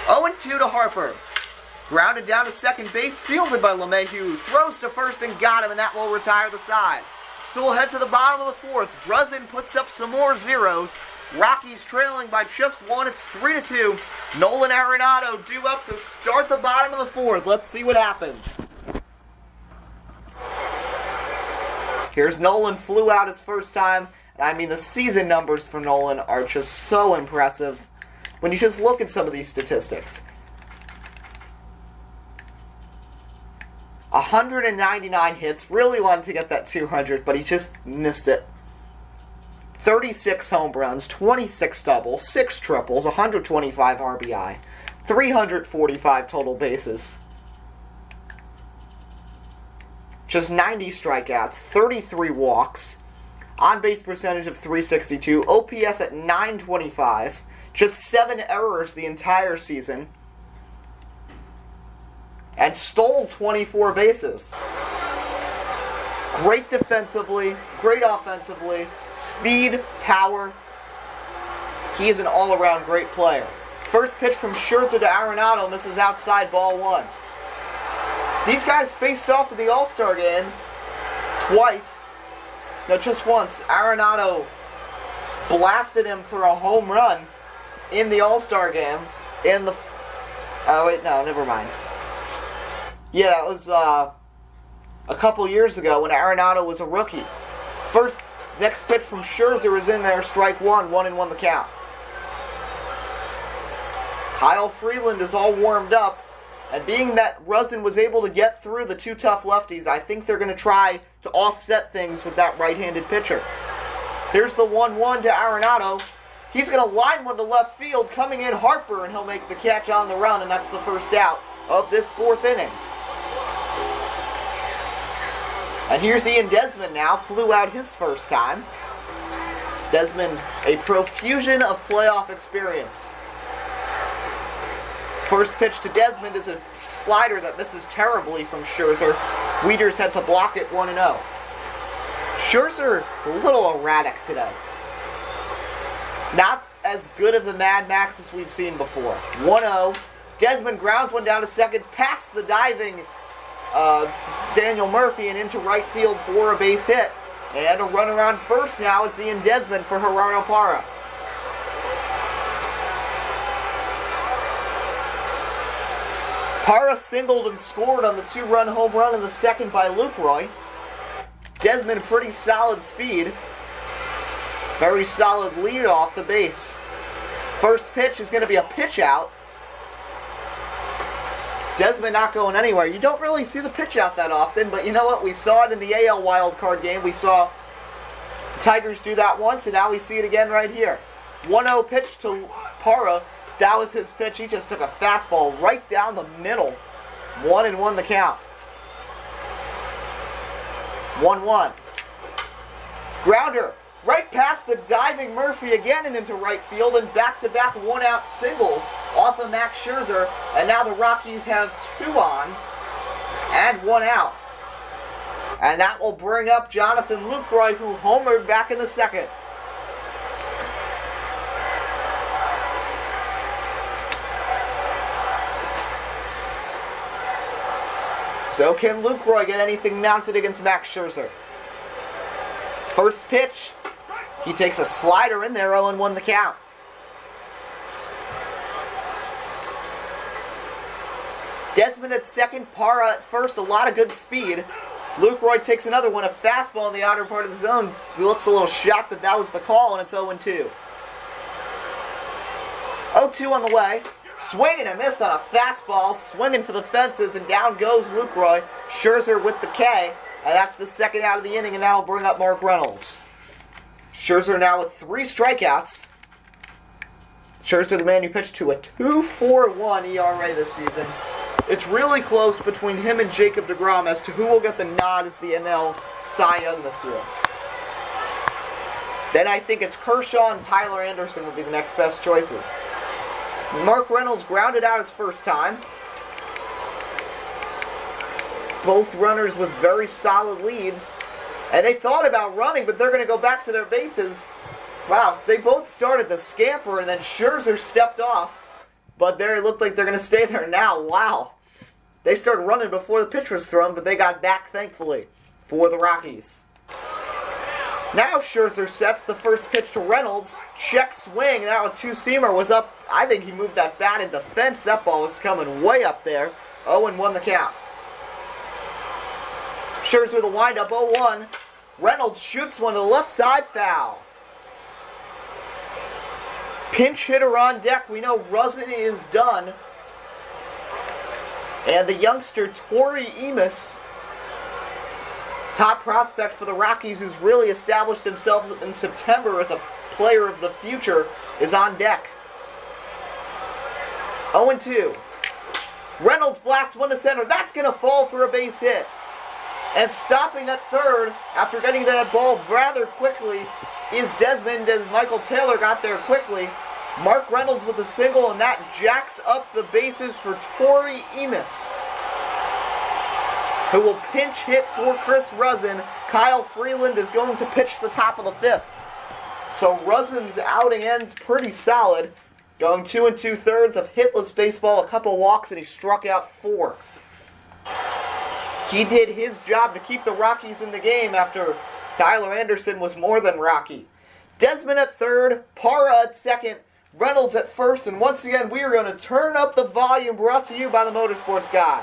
0-2 to Harper. Grounded down to second base, fielded by LeMahieu, throws to first and got him, and that will retire the side. So we'll head to the bottom of the fourth. Ruzzin puts up some more zeros. Rockies trailing by just 1. It's 3-2. Nolan Arenado due up to start the bottom of the fourth. Let's see what happens. Here's Nolan, flew out his first time. And I mean, the season numbers for Nolan are just so impressive when you just look at some of these statistics. 199 hits. Really wanted to get that 200, but he just missed it. 36 home runs, 26 doubles, 6 triples, 125 RBI, 345 total bases. Just 90 strikeouts, 33 walks, on-base percentage of .362, OPS at .925, just 7 errors the entire season, and stole 24 bases. Great defensively, great offensively, speed, power. He is an all-around great player. First pitch from Scherzer to Arenado misses outside, ball 1. These guys faced off in the All-Star game twice. No, just once. Arenado blasted him for a home run in the All-Star game. Oh, wait, no, never mind. Yeah, it was a couple years ago when Arenado was a rookie. Next pitch from Scherzer is in there, strike 1, 1-1 the count. Kyle Freeland is all warmed up. And being that Rusin was able to get through the 2 tough lefties, I think they're going to try to offset things with that right-handed pitcher. Here's the 1-1 to Arenado. He's going to line one to left field, coming in Harper, and he'll make the catch on the run, and that's the first out of this 4th inning. And here's Ian Desmond now, flew out his first time. Desmond, a profusion of playoff experience. First pitch to Desmond is a slider that misses terribly from Scherzer. Wieters had to block it 1-0. Scherzer is a little erratic today. Not as good of the Mad Max as we've seen before. 1-0. Desmond grounds one down to second, past the diving Daniel Murphy and into right field for a base hit. And a runner on first now. It's Ian Desmond for Gerardo Parra. Parra singled and scored on the 2-run home run in the second by Lucroy. Desmond, pretty solid speed. Very solid lead off the base. First pitch is going to be a pitch out. Desmond not going anywhere. You don't really see the pitch out that often, but you know what? We saw it in the AL wildcard game. We saw the Tigers do that once, and now we see it again right here. 1-0 pitch to Parra. That was his pitch. He just took a fastball right down the middle. 1-1 the count. 1-1. Grounder right past the diving Murphy again and into right field, and back-to-back one-out singles off of Max Scherzer. And now the Rockies have 2 on and 1 out. And that will bring up Jonathan Lucroy, who homered back in the second. So can Lucroy get anything mounted against Max Scherzer? First pitch, he takes a slider in there, 0-1 the count. Desmond at second, Parra at first, a lot of good speed. Lucroy takes another one, a fastball in the outer part of the zone. He looks a little shocked that that was the call, and it's 0-2. 0-2 on the way. Swing and a miss on a fastball, swinging for the fences, and down goes Lucroy. Scherzer with the K, and that's the second out of the inning, and that'll bring up Mark Reynolds. Scherzer now with 3 strikeouts. Scherzer, the man who pitched to a 2.41 ERA this season. It's really close between him and Jacob deGrom as to who will get the nod as the NL Cy Young this year. Then I think it's Kershaw and Tyler Anderson will be the next best choices. Mark Reynolds grounded out his first time. Both runners with very solid leads. And they thought about running, but they're going to go back to their bases. Wow, they both started to scamper, and then Scherzer stepped off. But it looked like they're going to stay there now. Wow. They started running before the pitch was thrown, but they got back, thankfully, for the Rockies. Now Scherzer sets the first pitch to Reynolds. Check swing. That one two-seamer was up. I think he moved that bat in the fence. That ball was coming way up there. 0-1 the count. Scherzer the windup, 0-1. Reynolds shoots one to the left side, foul. Pinch hitter on deck. We know Rusin is done. And the youngster Torrey Emis top prospect for the Rockies, who's really established himself in September as a player of the future, is on deck. 0-2. Reynolds blasts one to center. That's going to fall for a base hit. And stopping at third after getting that ball rather quickly is Desmond, as Michael Taylor got there quickly. Mark Reynolds with a single, and that jacks up the bases for Tori Emis, who will pinch hit for Chris Rusin. Kyle Freeland is going to pitch the top of the fifth. So Rusin's outing ends pretty solid, going 2 2/3 of hitless baseball, a couple walks, and he struck out 4. He did his job to keep the Rockies in the game after Tyler Anderson was more than rocky. Desmond at third, Parra at second, Reynolds at first, and once again we are going to turn up the volume, brought to you by the Motorsports Guy.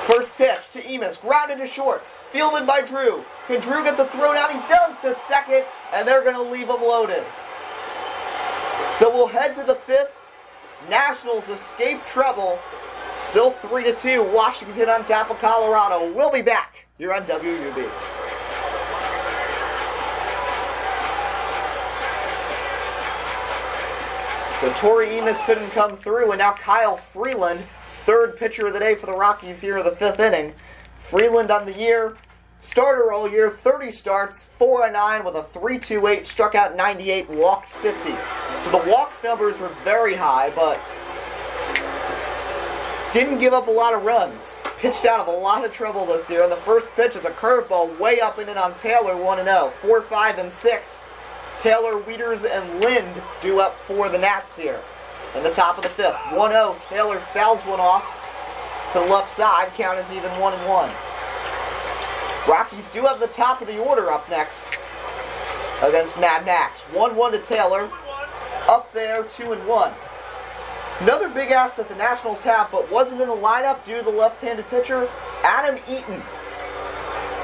First pitch to Emis, grounded to short, fielded by Drew. Can Drew get the throw down? He does to second, and they're going to leave him loaded. So we'll head to the fifth. Nationals escape trouble. Still 3-2, Washington on top of Colorado. We'll be back here on WUB. So Tori Emis couldn't come through, and now Kyle Freeland, third pitcher of the day for the Rockies here in the fifth inning. Freeland on the year, starter all year, 30 starts, 4-9 with a 3.28, struck out 98, walked 50. So the walks numbers were very high, but didn't give up a lot of runs. Pitched out of a lot of trouble this year, and the first pitch is a curveball way up and in on Taylor, 1-0. 4, 5, and 6. Taylor, Wieters, and Lind do up for the Nats here in the top of the fifth. 1-0. Taylor fouls one off to the left side. Count is even 1-1. Rockies do have the top of the order up next against Mad Max. 1-1 to Taylor. Up there, 2-1. Another big asset the Nationals have, but wasn't in the lineup due to the left-handed pitcher, Adam Eaton,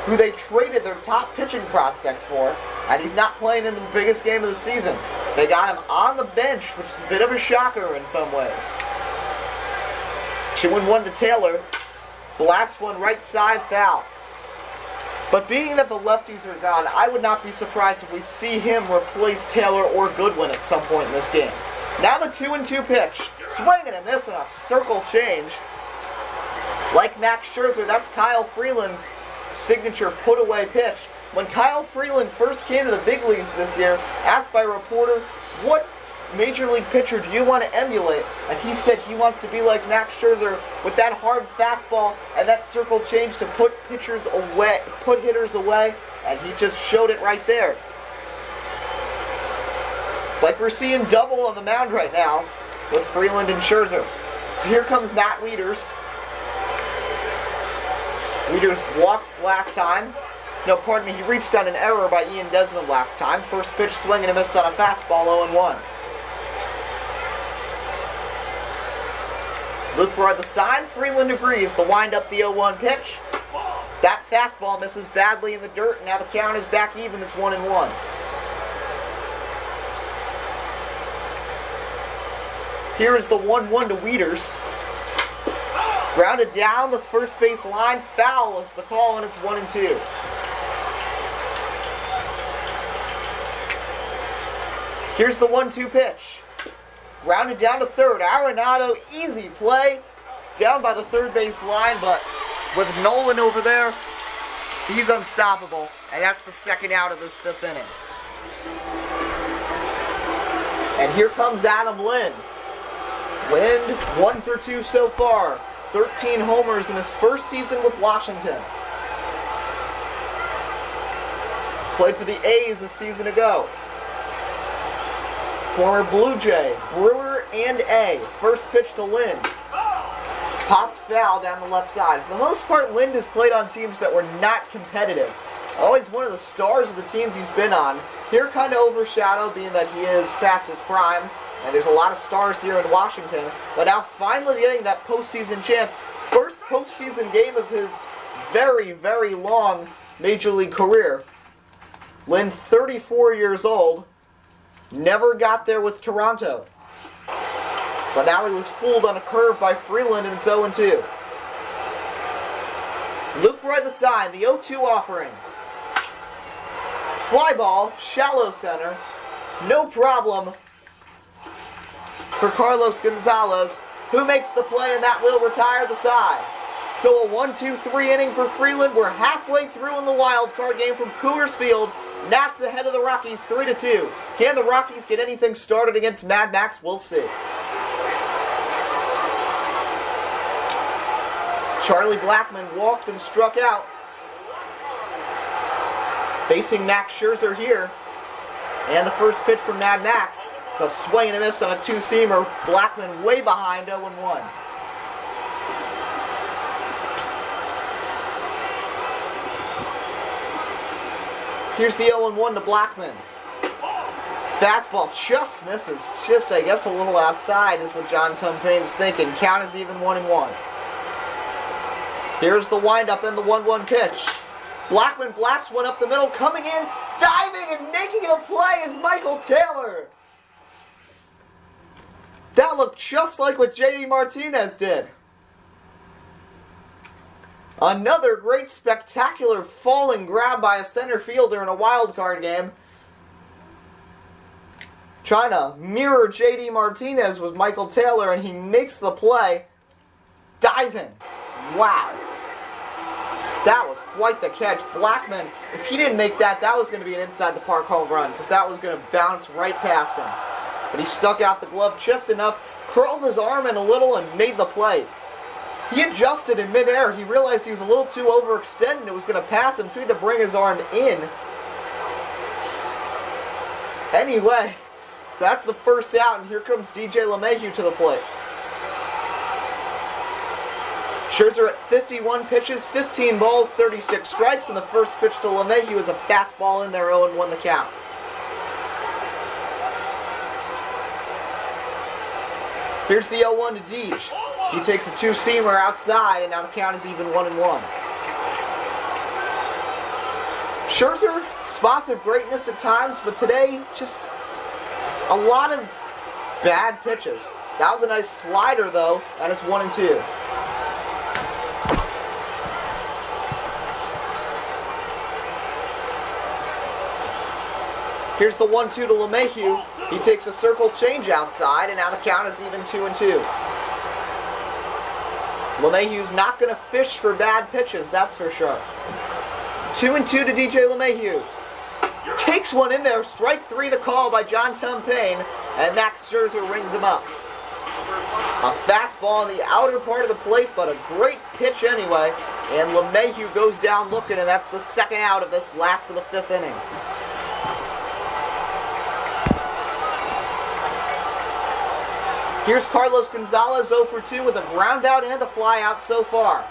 who they traded their top pitching prospect for, and he's not playing in the biggest game of the season. They got him on the bench, which is a bit of a shocker in some ways. 2-1 to Taylor. Blasts one right side, foul. But being that the lefties are gone, I would not be surprised if we see him replace Taylor or Goodwin at some point in this game. Now the 2-2 pitch. Swing and a miss and a circle change. Like Max Scherzer, that's Kyle Freeland's signature put-away pitch. When Kyle Freeland first came to the big leagues this year, asked by a reporter, what major league pitcher do you want to emulate? And he said he wants to be like Max Scherzer with that hard fastball and that circle change to put hitters away, and he just showed it right there. It's like we're seeing double on the mound right now with Freeland and Scherzer. So here comes Matt Wieters. Wieters walked last time. No, pardon me, he reached on an error by Ian Desmond last time. First pitch, swing and a miss on a fastball, 0-1. Look for the side. Freeland agrees. The wind up the 0-1 pitch. That fastball misses badly in the dirt. Now the count is back even. It's 1-1. Here is the 1-1 to Wieters. Grounded down the first base line. Foul is the call, and it's 1-2. Here's the 1-2 pitch. Grounded down to third. Arenado, easy play. Down by the third base line, but with Nolan over there, he's unstoppable. And that's the second out of this fifth inning. And here comes Adam Lind. Lind, 1 for 2 so far. 13 homers in his first season with Washington. Played for the A's a season ago. Former Blue Jay, Brewer, and A. First pitch to Lind. Popped foul down the left side. For the most part, Lind has played on teams that were not competitive. Always one of the stars of the teams he's been on. Here kind of overshadowed, being that he is past his prime. And there's a lot of stars here in Washington. But now finally getting that postseason chance. First postseason game of his very, very long Major League career. Lind, 34 years old. Never got there with Toronto. But now he was fooled on a curve by Freeland, and it's 0-2. Luke by the side, the 0-2 offering. Fly ball, shallow center. No problem for Carlos Gonzalez, who makes the play, and that will retire the side. So a 1-2-3 inning for Freeland. We're halfway through in the wild card game from Coors Field. Nats ahead of the Rockies 3-2. Can the Rockies get anything started against Mad Max? We'll see. Charlie Blackmon walked and struck out. Facing Max Scherzer here. And the first pitch from Mad Max. It's a swing and a miss on a two-seamer. Blackmon way behind 0-1. Here's the 0-1 to Blackmon. Fastball just misses. Just, I guess, a little outside is what John Tumpain's thinking. Count is even 1-1. Here's the windup and the 1-1 pitch. Blackmon blasts one up the middle, coming in, diving and making the play is Michael Taylor. That looked just like what J.D. Martinez did. Another great, spectacular falling grab by a center fielder in a wild card game. Trying to mirror J.D. Martinez with Michael Taylor, and he makes the play. Diving. Wow. That was quite the catch. Blackmon, if he didn't make that, that was going to be an inside-the-park home run, because that was going to bounce right past him. But he stuck out the glove just enough, curled his arm in a little, and made the play. He adjusted in midair. He realized he was a little too overextended and it was going to pass him, so he had to bring his arm in. Anyway, so that's the first out, and here comes DJ LeMahieu to the plate. Scherzer at 51 pitches, 15 balls, 36 strikes, and the first pitch to LeMahieu is a fastball in there, 0-1 the count. Here's the 0-1 to Deej. He takes a two-seamer outside, and now the count is even 1-1. Scherzer, spots of greatness at times, but today, just a lot of bad pitches. That was a nice slider, though, and it's 1-2. Here's the 1-2 to LeMahieu. He takes a circle change outside, and now the count is even 2-2. LeMahieu's not going to fish for bad pitches, that's for sure. 2-2 to DJ LeMahieu. Takes one in there, strike three the call by John Tumpain, and Max Scherzer rings him up. A fastball on the outer part of the plate, but a great pitch anyway, and LeMahieu goes down looking, and that's the second out of this last of the fifth inning. Here's Carlos Gonzalez 0-2 with a ground out and a fly out so far.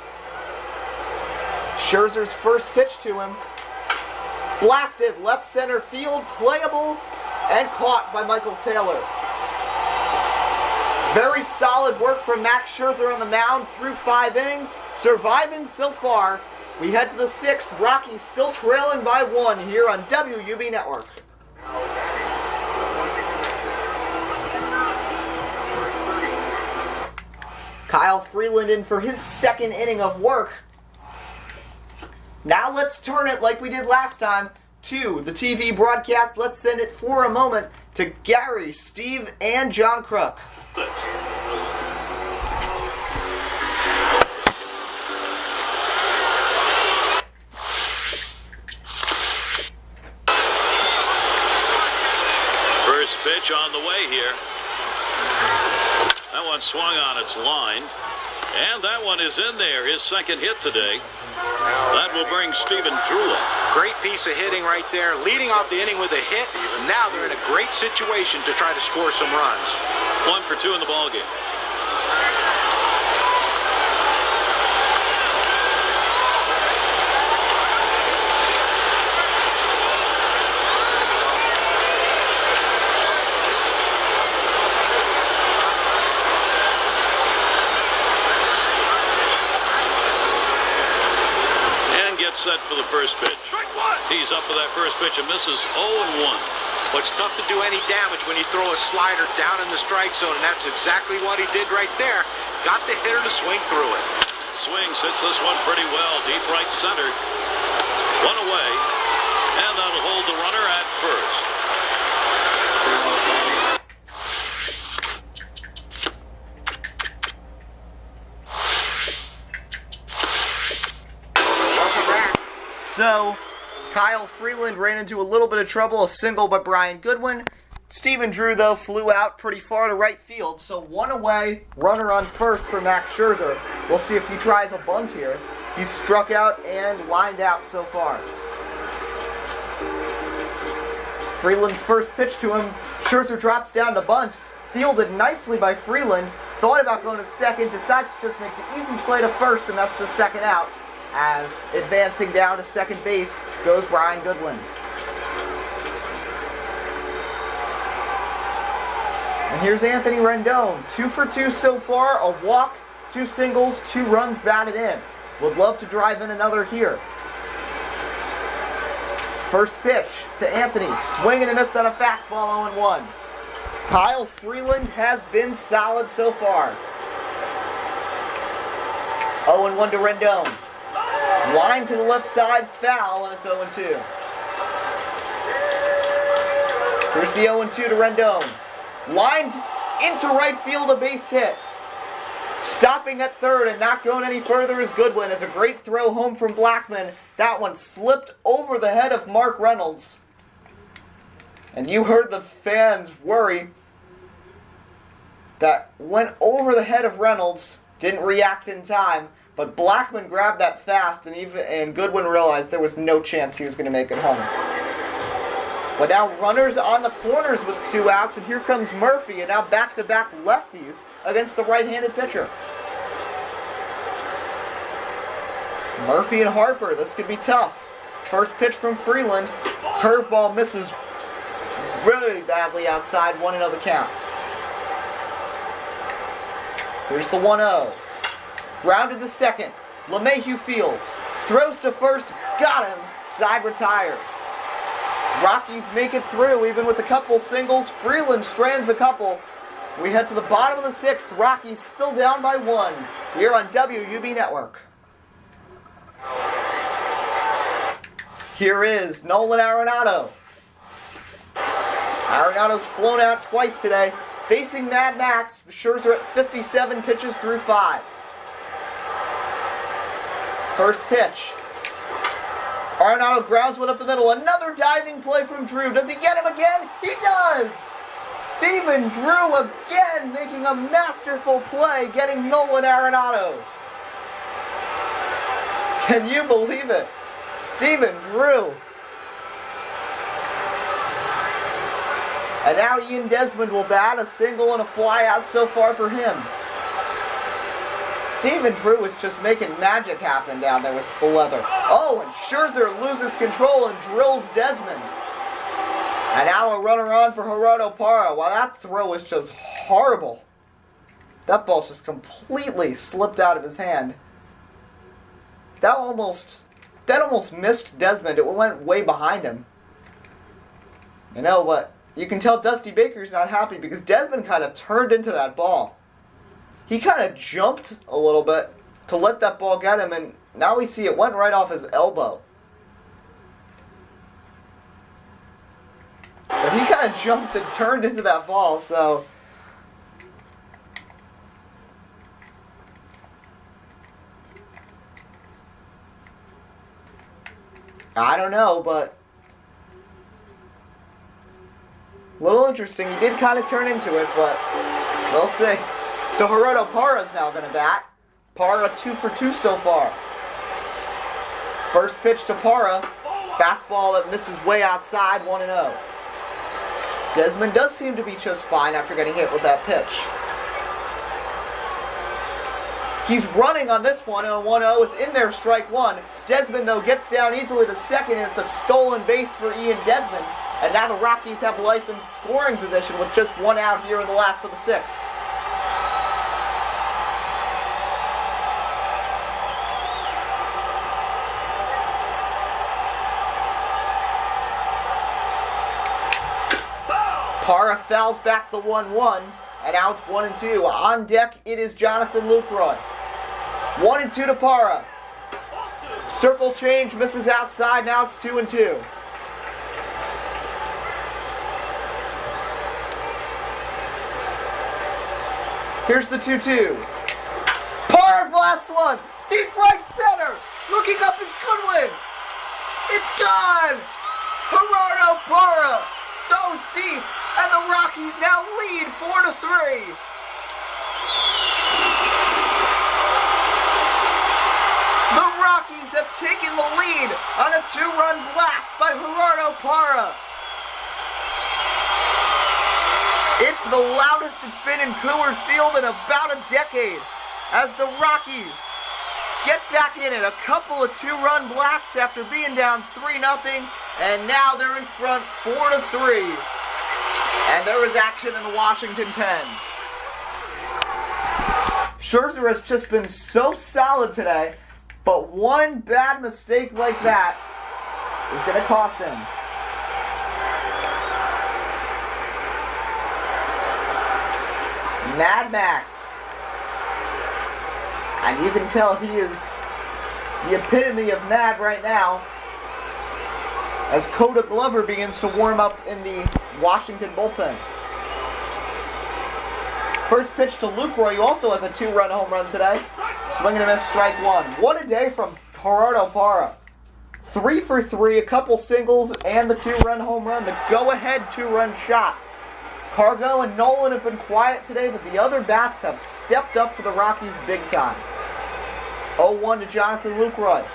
Scherzer's first pitch to him. Blasted left center field, playable, and caught by Michael Taylor. Very solid work from Max Scherzer on the mound through 5 innings. Surviving so far. We head to the 6th. Rockies still trailing by 1 here on WUB Network. Kyle Freeland in for his second inning of work. Now let's turn it like we did last time to the TV broadcast. Let's send it for a moment to Gary, Steve, and John Kruk. First pitch on the way here. That one swung on its line, and that one is in there, his second hit today. That will bring Steven Drula. Great piece of hitting right there, leading off the inning with a hit. Now they're in a great situation to try to score some runs. 1 for 2 in the ballgame. Set for the first pitch. He's up for that first pitch and misses 0-1. But it's tough to do any damage when you throw a slider down in the strike zone, and that's exactly what he did right there. Got the hitter to swing through it. Swings, hits this one pretty well. Deep right center. One away. And that'll hold the runner at first. So, Kyle Freeland ran into a little bit of trouble, a single by Brian Goodwin. Stephen Drew, though, flew out pretty far to right field, so one away, runner on first for Max Scherzer. We'll see if he tries a bunt here. He's struck out and lined out so far. Freeland's first pitch to him, Scherzer drops down to bunt, fielded nicely by Freeland, thought about going to second, decides to just make the easy play to first, and that's the second out. As advancing down to second base goes Brian Goodwin. And here's Anthony Rendon. 2 for 2 so far. A walk, 2 singles, 2 runs batted in. Would love to drive in another here. First pitch to Anthony. Swing and a miss on a fastball, 0-1. Kyle Freeland has been solid so far. 0-1 to Rendon. Line to the left side, foul, and it's 0-2. Here's the 0-2 to Rendon. Lined into right field, a base hit. Stopping at third and not going any further is Goodwin. As a great throw home from Blackman. That one slipped over the head of Mark Reynolds. And you heard the fans worry that went over the head of Reynolds, didn't react in time. But Blackman grabbed that fast, and Goodwin realized there was no chance he was going to make it home. But now runners on the corners with 2 outs, and here comes Murphy, and now back-to-back lefties against the right-handed pitcher. Murphy and Harper, this could be tough. First pitch from Freeland, curveball misses really badly outside, 1-0 the count. Here's the 1-0. Grounded to second. LeMahieu fields. Throws to first. Got him. Side retired. Rockies make it through even with a couple singles. Freeland strands a couple. We head to the bottom of the 6th. Rockies still down by 1. Here on WUB Network. Here is Nolan Arenado. Arenado's flown out twice today. Facing Mad Max. Scherzer at 57 pitches through 5. First pitch. Arenado grounds one up the middle. Another diving play from Drew. Does he get him again? He does! Stephen Drew again making a masterful play, getting Nolan Arenado. Can you believe it? Stephen Drew. And now Ian Desmond will bat, a single and a fly out so far for him. Stephen Drew is just making magic happen down there with the leather. Oh, and Scherzer loses control and drills Desmond. And now a runner on for Gerardo Parra. Wow, that throw was just horrible. That ball just completely slipped out of his hand. That almost missed Desmond. It went way behind him. You know what? You can tell Dusty Baker's not happy because Desmond kind of turned into that ball. He kind of jumped a little bit to let that ball get him, and now we see it went right off his elbow. But he kind of jumped and turned into that ball, so... I don't know, but... a little interesting. He did kind of turn into it, but we'll see. So Gerardo Parra's now going to bat. Parra 2 for 2 so far. First pitch to Parra. Fastball that misses way outside, 1-0. Desmond does seem to be just fine after getting hit with that pitch. He's running on this one, and a 1-0 is in there, strike 1. Desmond, though, gets down easily to second, and it's a stolen base for Ian Desmond. And now the Rockies have life in scoring position with just 1 out here in the last of the 6th. Parra fouls back the 1-1, and now it's 1-2. On deck, it is Jonathan Lucroy. 1-2 to Parra. Circle change, misses outside, now it's 2-2. Here's the 2-2. Parra blasts one! Deep right center! Looking up is Goodwin! It's gone! Gerardo Parra goes deep, and the Rockies now lead 4-3. The Rockies have taken the lead on a 2-run blast by Gerardo Parra. It's the loudest it's been in Coors Field in about a decade as the Rockies get back in it. A couple of 2-run blasts after being down 3-0, and now they're in front 4-3. And there was action in the Washington pen. Scherzer has just been so solid today, but one bad mistake like that is going to cost him. Mad Max. And you can tell he is the epitome of mad right now as Coda Glover begins to warm up in the Washington bullpen. First pitch to Lucroy, who also has a 2-run home run today. Swing and a miss, strike one. What a day from Gerardo Parra. 3 for 3, a couple singles, and the 2-run home run, the go-ahead 2-run shot. Cargo and Nolan have been quiet today, but the other bats have stepped up for the Rockies big time. 0-1 to Jonathan Lucroy.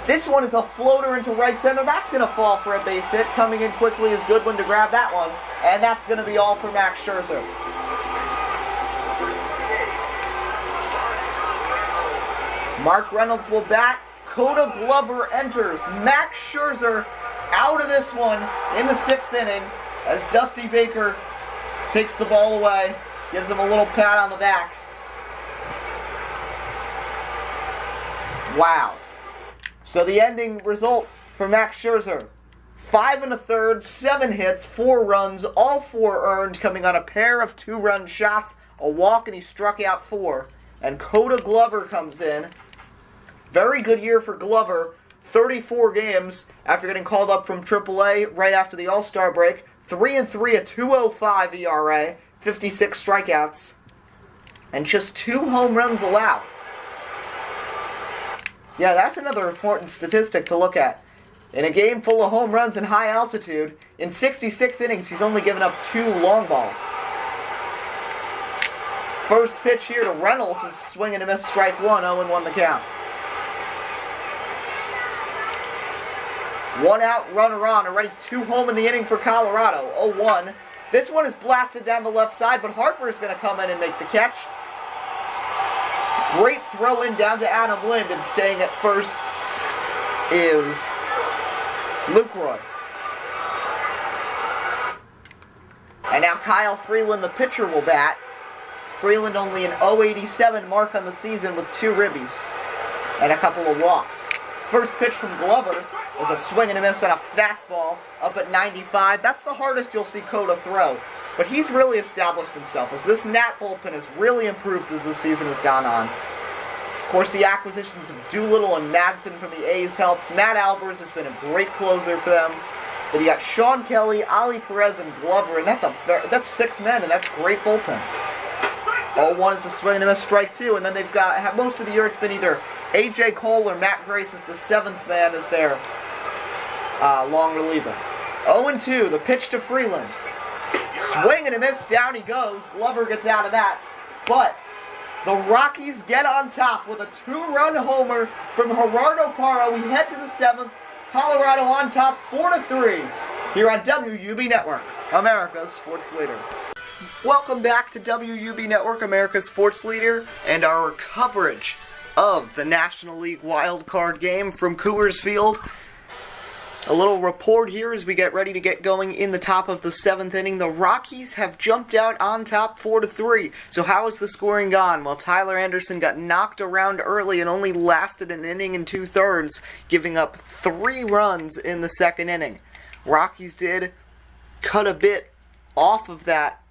This one is a floater into right center. That's going to fall for a base hit. Coming in quickly is Goodwin to grab that one. And that's going to be all for Max Scherzer. Mark Reynolds will bat. Coda Glover enters. Max Scherzer out of this one in the 6th inning as Dusty Baker takes the ball away, gives him a little pat on the back. Wow. So the ending result for Max Scherzer: 5 1/3, 7 hits, 4 runs, all 4 earned, coming on a pair of 2-run shots, a walk, and he struck out 4. And Coda Glover comes in. Very good year for Glover. 34 games after getting called up from AAA right after the All-Star break. 3-3, a 2.05 ERA, 56 strikeouts, and just 2 home runs allowed. Yeah, that's another important statistic to look at. In a game full of home runs and high altitude, in 66 innings, he's only given up 2 long balls. First pitch here to Reynolds is swing and a miss, strike one, 0-1 the count. 1 out, runner on, already 2 home in the inning for Colorado, 0-1. This one is blasted down the left side, but Harper's going to come in and make the catch. Great throw in down to Adam Lind, and staying at first is Lucroy. And now Kyle Freeland, the pitcher, will bat. Freeland only an .087 mark on the season with 2 ribbies and a couple of walks. First pitch from Glover is a swing and a miss on a fastball up at 95. That's the hardest you'll see Coda throw. But he's really established himself as this Nat bullpen has really improved as the season has gone on. Of course, the acquisitions of Doolittle and Madsen from the A's helped. Matt Albers has been a great closer for them. But you got Sean Kelly, Ali Perez, and Glover, and that's 6 men, and that's great bullpen. 0-1 is a swing and a miss, strike 2, and then they've got, most of the year it's been either A.J. Cole or Matt Grace as the 7th man as their long reliever. 0-2, the pitch to Freeland. Swing and a miss, down he goes. Glover gets out of that. But the Rockies get on top with a 2-run homer from Gerardo Parra. We head to the 7th. Colorado on top, 4-3. Here on WUB Network, America's sports leader. Welcome back to WUB Network, America's sports leader, and our coverage of the National League Wild Card game from Coors Field. A little report here as we get ready to get going in the top of the 7th inning. The Rockies have jumped out on top 4-3. So how has the scoring gone? Well, Tyler Anderson got knocked around early and only lasted an inning and 2/3, giving up 3 runs in the 2nd inning. Rockies did cut a bit off of that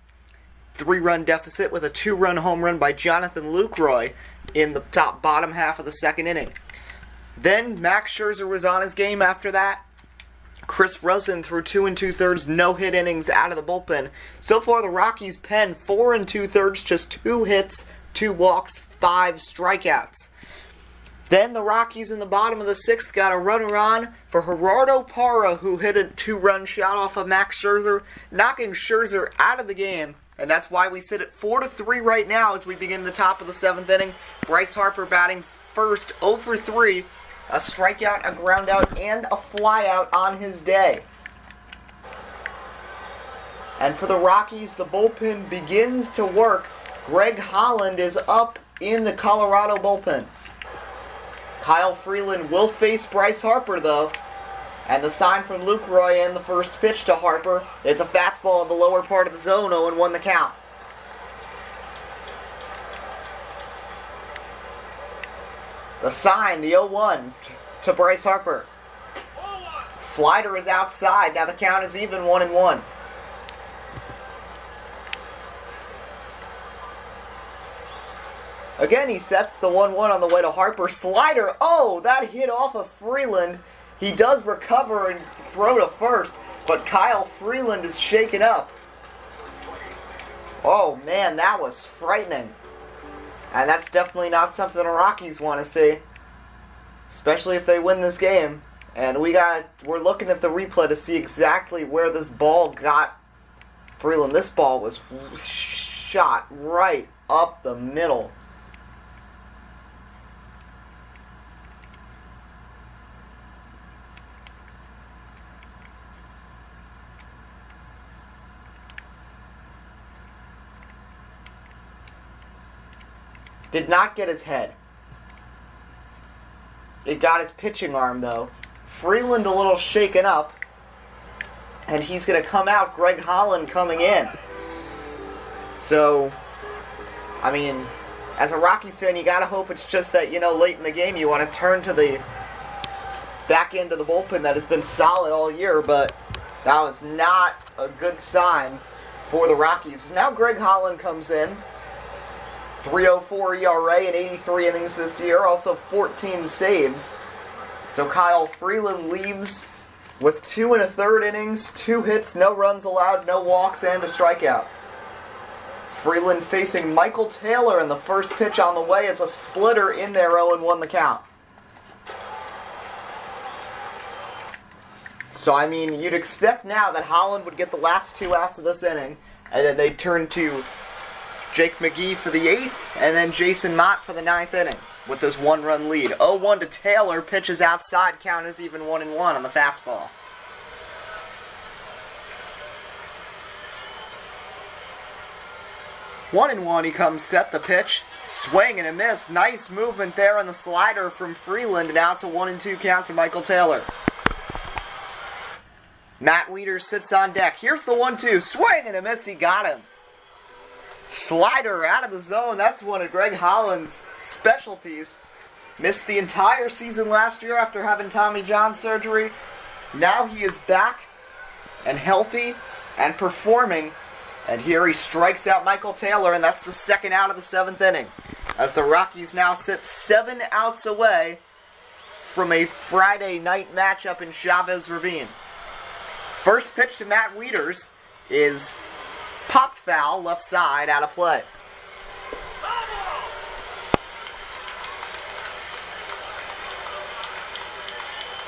3-run deficit with a 2-run home run by Jonathan Lucroy in the bottom half of the second inning. Then Max Scherzer was on his game after that. Chris Rusin threw 2 2/3 no-hit innings out of the bullpen. So far, the Rockies pen 4 2/3, just 2 hits, 2 walks, 5 strikeouts. Then the Rockies in the bottom of the 6th got a runner on for Gerardo Parra, who hit a 2-run shot off of Max Scherzer, knocking Scherzer out of the game. And that's why we sit at 4-3 right now as we begin the top of the 7th inning. Bryce Harper batting first, 0 for 3. A strikeout, a groundout, and a flyout on his day. And for the Rockies, the bullpen begins to work. Greg Holland is up in the Colorado bullpen. Kyle Freeland will face Bryce Harper, though. And the sign from Lucroy in the first pitch to Harper. It's a fastball in the lower part of the zone, 0-1 the count. The sign, the 0-1 to Bryce Harper. Slider is outside. Now the count is even, 1-1. Again, he sets the 1-1 on the way to Harper. Slider, oh, that hit off of Freeland. He does recover and throw to first, but Kyle Freeland is shaken up. Oh, man, that was frightening. And that's definitely not something the Rockies want to see, especially if they win this game. And we're looking at the replay to see exactly where this ball got Freeland. This ball was shot right up the middle. Did not get his head. It got his pitching arm, though. Freeland a little shaken up. And he's going to come out. Greg Holland coming in. So, I mean, as a Rockies fan, you got to hope it's just that, late in the game you want to turn to the back end of the bullpen that has been solid all year. But that was not a good sign for the Rockies. Now Greg Holland comes in. 3.04 ERA in 83 innings this year, also 14 saves. So Kyle Freeland leaves with 2 1/3 innings, 2 hits, no runs allowed, no walks, and a strikeout. Freeland facing Michael Taylor, and the first pitch on the way is a splitter in there, 0-1 the count. So, I mean, you'd expect now that Holland would get the last 2 outs of this inning, and then they'd turn to Jake McGee for the 8th, and then Jason Mott for the 9th inning with this 1-run lead. 0-1 to Taylor, pitches outside, count is even 1-1 on the fastball. One and one, he comes, set the pitch, swing and a miss. Nice movement there on the slider from Freeland, and now it's a 1-2 count to Michael Taylor. Matt Wieters sits on deck. Here's the 1-2, swing and a miss, he got him. Slider out of the zone. That's one of Greg Holland's specialties. Missed the entire season last year after having Tommy John surgery. Now he is back and healthy and performing. And here he strikes out Michael Taylor, and that's the 2nd out of the 7th inning. As the Rockies now sit 7 outs away from a Friday night matchup in Chavez Ravine. First pitch to Matt Wieters is popped foul, left side, out of play.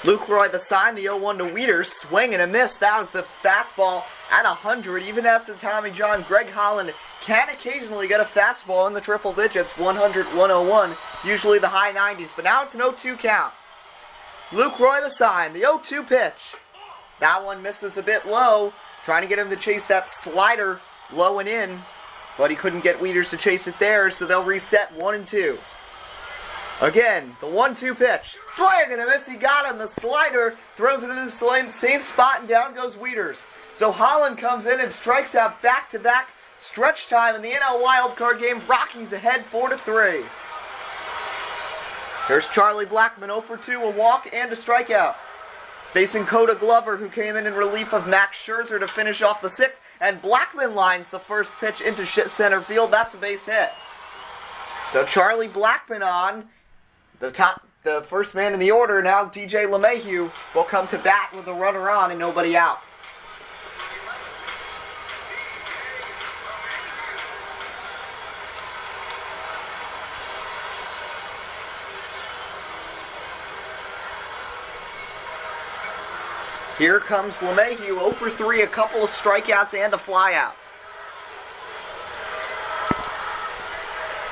Lucroy the sign, the 0-1 to Wieters, swing and a miss. That was the fastball at 100. Even after Tommy John, Greg Holland can occasionally get a fastball in the triple digits, 100, 101, usually the high 90s. But now it's an 0-2 count. Lucroy the sign, the 0-2 pitch. That one misses a bit low, trying to get him to chase that slider low and in, but he couldn't get Wieters to chase it there, so they'll reset 1-2. Again, the 1-2 pitch. Swing and a miss, he got him. The slider throws it in the same spot, and down goes Wieters. So Holland comes in and strikes out back-to-back stretch time in the NL wildcard game. Rockies ahead 4-3. Here's Charlie Blackmon, 0 for 2, a walk and a strikeout. Facing Coda Glover, who came in relief of Max Scherzer to finish off the 6th, and Blackmon lines the first pitch into center field. That's a base hit. So Charlie Blackmon on the first man in the order. Now DJ LeMahieu will come to bat with a runner on and nobody out. Here comes LeMahieu, 0 for 3, a couple of strikeouts and a flyout.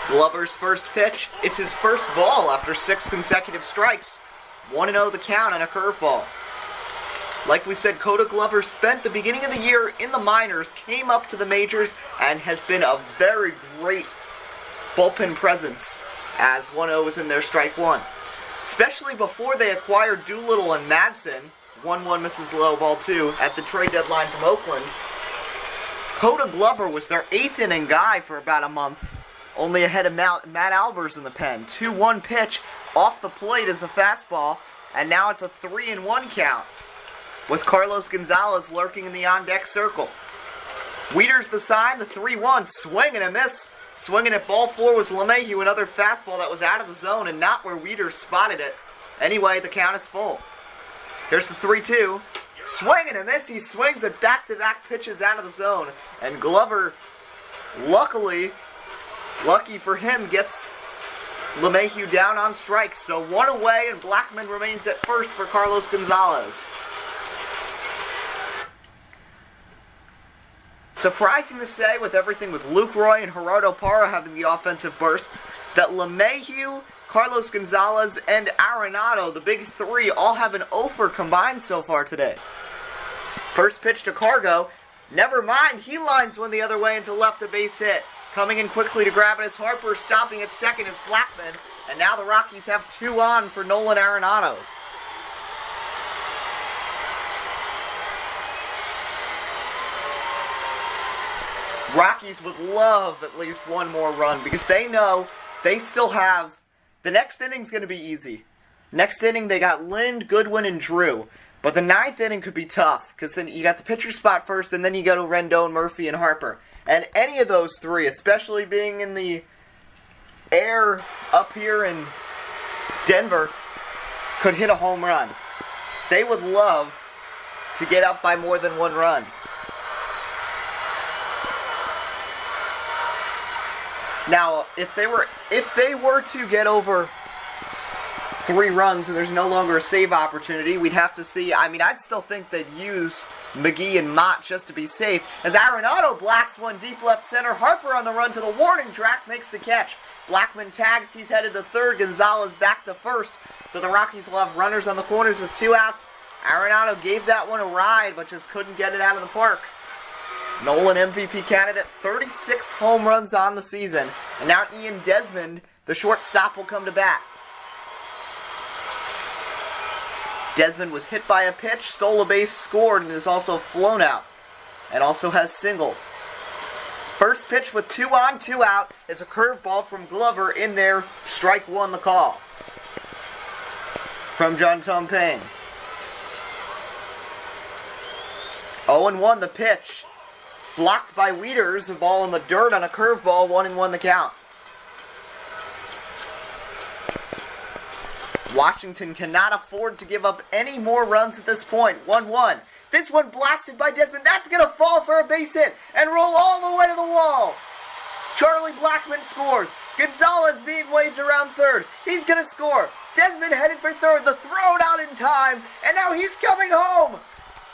Glover's first pitch. It's his first ball after 6 consecutive strikes. 1-0 the count and a curveball. Like we said, Koda Glover spent the beginning of the year in the minors, came up to the majors, and has been a very great bullpen presence as 1-0 is in their strike one. Especially before they acquired Doolittle and Madsen. 1-1 misses low, ball 2 at the trade deadline from Oakland. Koda Glover was their 8th inning guy for about a month. Only ahead of Matt Albers in the pen. 2-1 pitch off the plate is a fastball, and now it's a 3-1 count, with Carlos Gonzalez lurking in the on-deck circle. Wieters the sign, the 3-1, swing and a miss. Swinging at ball 4 was LeMahieu, another fastball that was out of the zone and not where Wieters spotted it. Anyway, the count is full. Here's the 3-2. Swing and a miss. He swings at back-to-back pitches out of the zone, and Glover, lucky for him, gets LeMahieu down on strikes. So 1 away, and Blackmon remains at first for Carlos Gonzalez. Surprising to say, with everything with Luke Roy and Gerardo Parra having the offensive bursts, that LeMahieu, Carlos Gonzalez, and Arenado, the big three, all have an 0 for combined so far today. First pitch to Cargo. Never mind, he lines one the other way into left, a base hit. Coming in quickly to grab it is Harper, stopping at second is Blackmon, and now the Rockies have 2 on for Nolan Arenado. Rockies would love at least one more run because they know they still have... The next inning's going to be easy. Next inning, they got Lind, Goodwin, and Drew. But the 9th inning could be tough, because then you got the pitcher spot first, and then you go to Rendon, Murphy, and Harper. And any of those three, especially being in the air up here in Denver, could hit a home run. They would love to get up by more than 1 run. Now, if they were to get over 3 runs and there's no longer a save opportunity, we'd have to see. I mean, I'd still think they'd use McGee and Mott just to be safe. As Arenado blasts one deep left center, Harper on the run to the warning track makes the catch. Blackmon tags, he's headed to third, Gonzalez back to first. So the Rockies will have runners on the corners with 2 outs. Arenado gave that one a ride, but just couldn't get it out of the park. Nolan MVP candidate, 36 home runs on the season. And now Ian Desmond, the shortstop, will come to bat. Desmond was hit by a pitch, stole a base, scored, and is also flown out. And also has singled. First pitch with 2 on, 2 out is a curveball from Glover in there. Strike 1 the call. From John Tom Payne. 0-1 the pitch. Blocked by Wieters, a ball in the dirt on a curveball, 1-1 the count. Washington cannot afford to give up any more runs at this point. 1-1. This one blasted by Desmond. That's going to fall for a base hit and roll all the way to the wall. Charlie Blackmon scores. Gonzalez being waved around third. He's going to score. Desmond headed for third. The throw out in time. And now he's coming home.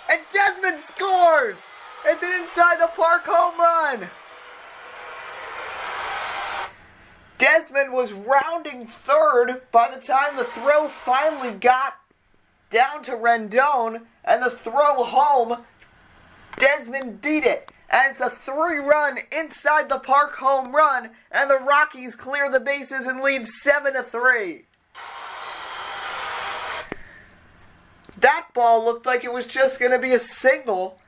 And Desmond scores. It's an inside the park home run. Desmond was rounding third by the time the throw finally got down to Rendon, and the throw home, Desmond beat it. And it's a 3-run inside the park home run, and the Rockies clear the bases and lead 7-3. That ball looked like it was just going to be a single,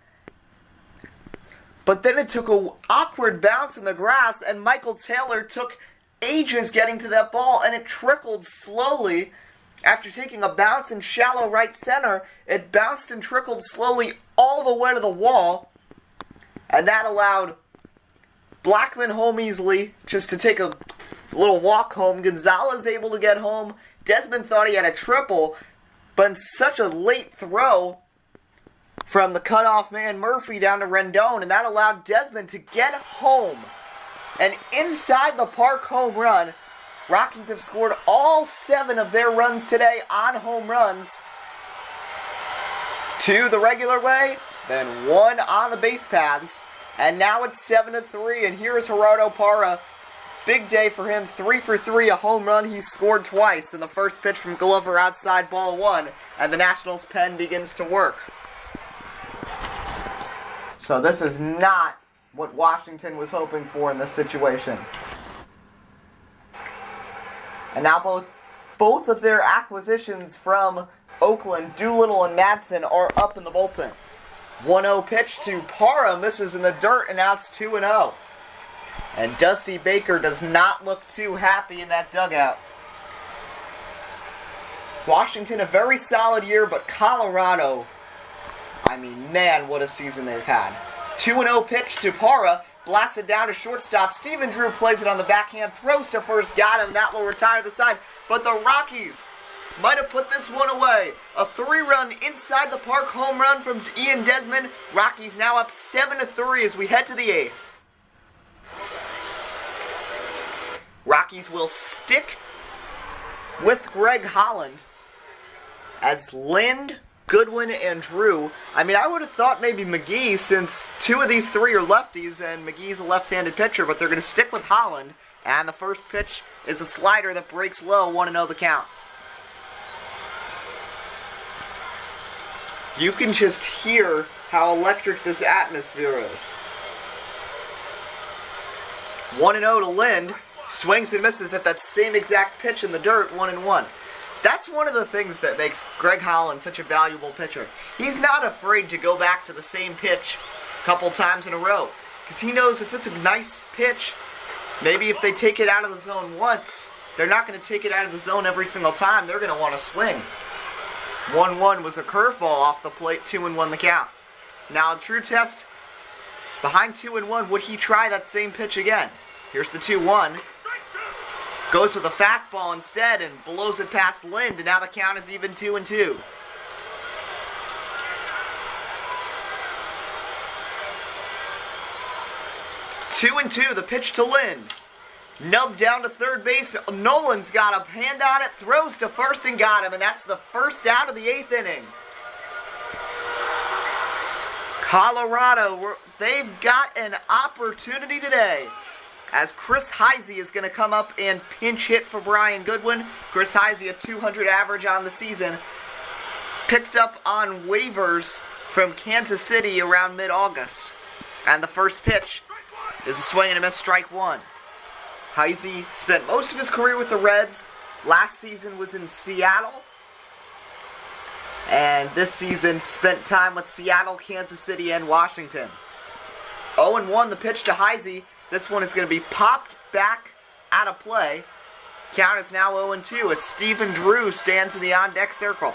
but then it took an awkward bounce in the grass, and Michael Taylor took ages getting to that ball, and it trickled slowly. After taking a bounce in shallow right center, it bounced and trickled slowly all the way to the wall, and that allowed Blackmon home easily just to take a little walk home. Gonzalez able to get home. Desmond thought he had a triple, but in such a late throw from the cutoff man Murphy down to Rendon, and that allowed Desmond to get home. An inside the park home run. Rockies have scored all 7 of their runs today on home runs. 2 the regular way, then 1 on the base paths. And now it's 7-3, and here is Gerardo Parra. Big day for him, 3 for 3, a home run. He scored twice in the first pitch from Glover outside ball 1, and the Nationals' pen begins to work. So this is not what Washington was hoping for in this situation. And now both of their acquisitions from Oakland, Doolittle and Madsen, are up in the bullpen. 1-0 pitch to Parra, misses in the dirt, and now it's 2-0. And Dusty Baker does not look too happy in that dugout. Washington, a very solid year, but Colorado, I mean, man, what a season they've had. 2-0 pitch to Parra, blasted down to shortstop. Stephen Drew plays it on the backhand, throws to first, got him. That will retire the side. But the Rockies might have put this one away. A 3-run inside the park home run from Ian Desmond. Rockies now up 7-3 as we head to the 8th. Rockies will stick with Greg Holland as Lind, Goodwin, and Drew. I mean, I would have thought maybe McGee, since 2 of these 3 are lefties and McGee's a left-handed pitcher, but they're going to stick with Holland. And the first pitch is a slider that breaks low, 1-0 the count. You can just hear how electric this atmosphere is. 1-0 to Lind. Swings and misses at that same exact pitch in the dirt, 1-1. That's one of the things that makes Greg Holland such a valuable pitcher. He's not afraid to go back to the same pitch a couple times in a row, because he knows if it's a nice pitch, maybe if they take it out of the zone once, they're not going to take it out of the zone every single time. They're going to want to swing. 1-1 was a curveball off the plate, 2-1 the count. Now the true test, behind 2-1, would he try that same pitch again? Here's the 2-1. Goes with a fastball instead and blows it past Lind, and now the count is even 2-2. Two and two, the pitch to Lind. Nubbed down to third base. Nolan's got a hand on it, throws to first and got him, and that's the first out of the 8th inning. Colorado, they've got an opportunity today, as Chris Heisey is going to come up and pinch hit for Brian Goodwin. Chris Heisey, a 200 average on the season, picked up on waivers from Kansas City around mid-August. And the first pitch is a swing and a miss, strike 1. Heisey spent most of his career with the Reds. Last season was in Seattle. And this season spent time with Seattle, Kansas City, and Washington. 0-1 the pitch to Heisey. This one is going to be popped back out of play. Count is now 0-2 as Stephen Drew stands in the on-deck circle.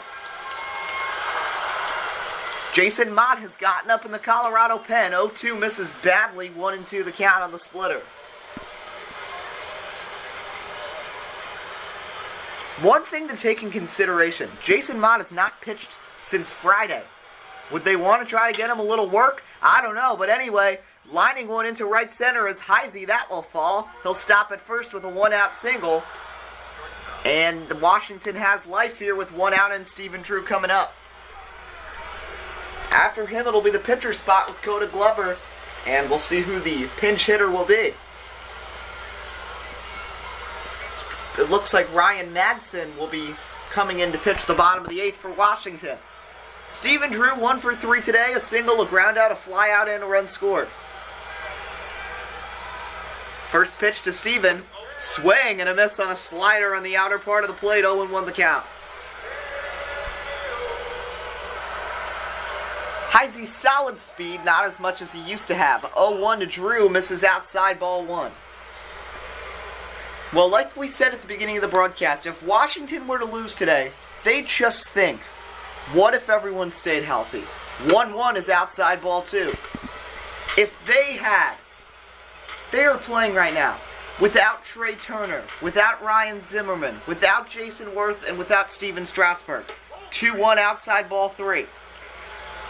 Jason Mott has gotten up in the Colorado pen. 0-2 misses badly. 1-2 the count on the splitter. One thing to take in consideration, Jason Mott has not pitched since Friday. Would they want to try to get him a little work? I don't know, but anyway, lining one into right center is Heisey. That will fall. He'll stop at first with a one-out single. And Washington has life here with 1 out and Stephen Drew coming up. After him, it'll be the pitcher spot with Coda Glover, and we'll see who the pinch hitter will be. It looks like Ryan Madsen will be coming in to pitch the bottom of the 8th for Washington. Stephen Drew, 1 for 3 today, a single, a ground out, a fly out, and a run scored. First pitch to Stephen, swing and a miss on a slider on the outer part of the plate, 0-1 the count. Heisey's solid speed, not as much as he used to have. 0-1 to Drew, misses outside, ball 1. Well, like we said at the beginning of the broadcast, if Washington were to lose today, they'd just think, what if everyone stayed healthy? 1-1 is outside ball 2. If they are playing right now, without Trey Turner, without Ryan Zimmerman, without Jason Worth, and without Steven Strasburg. 2-1 outside ball 3.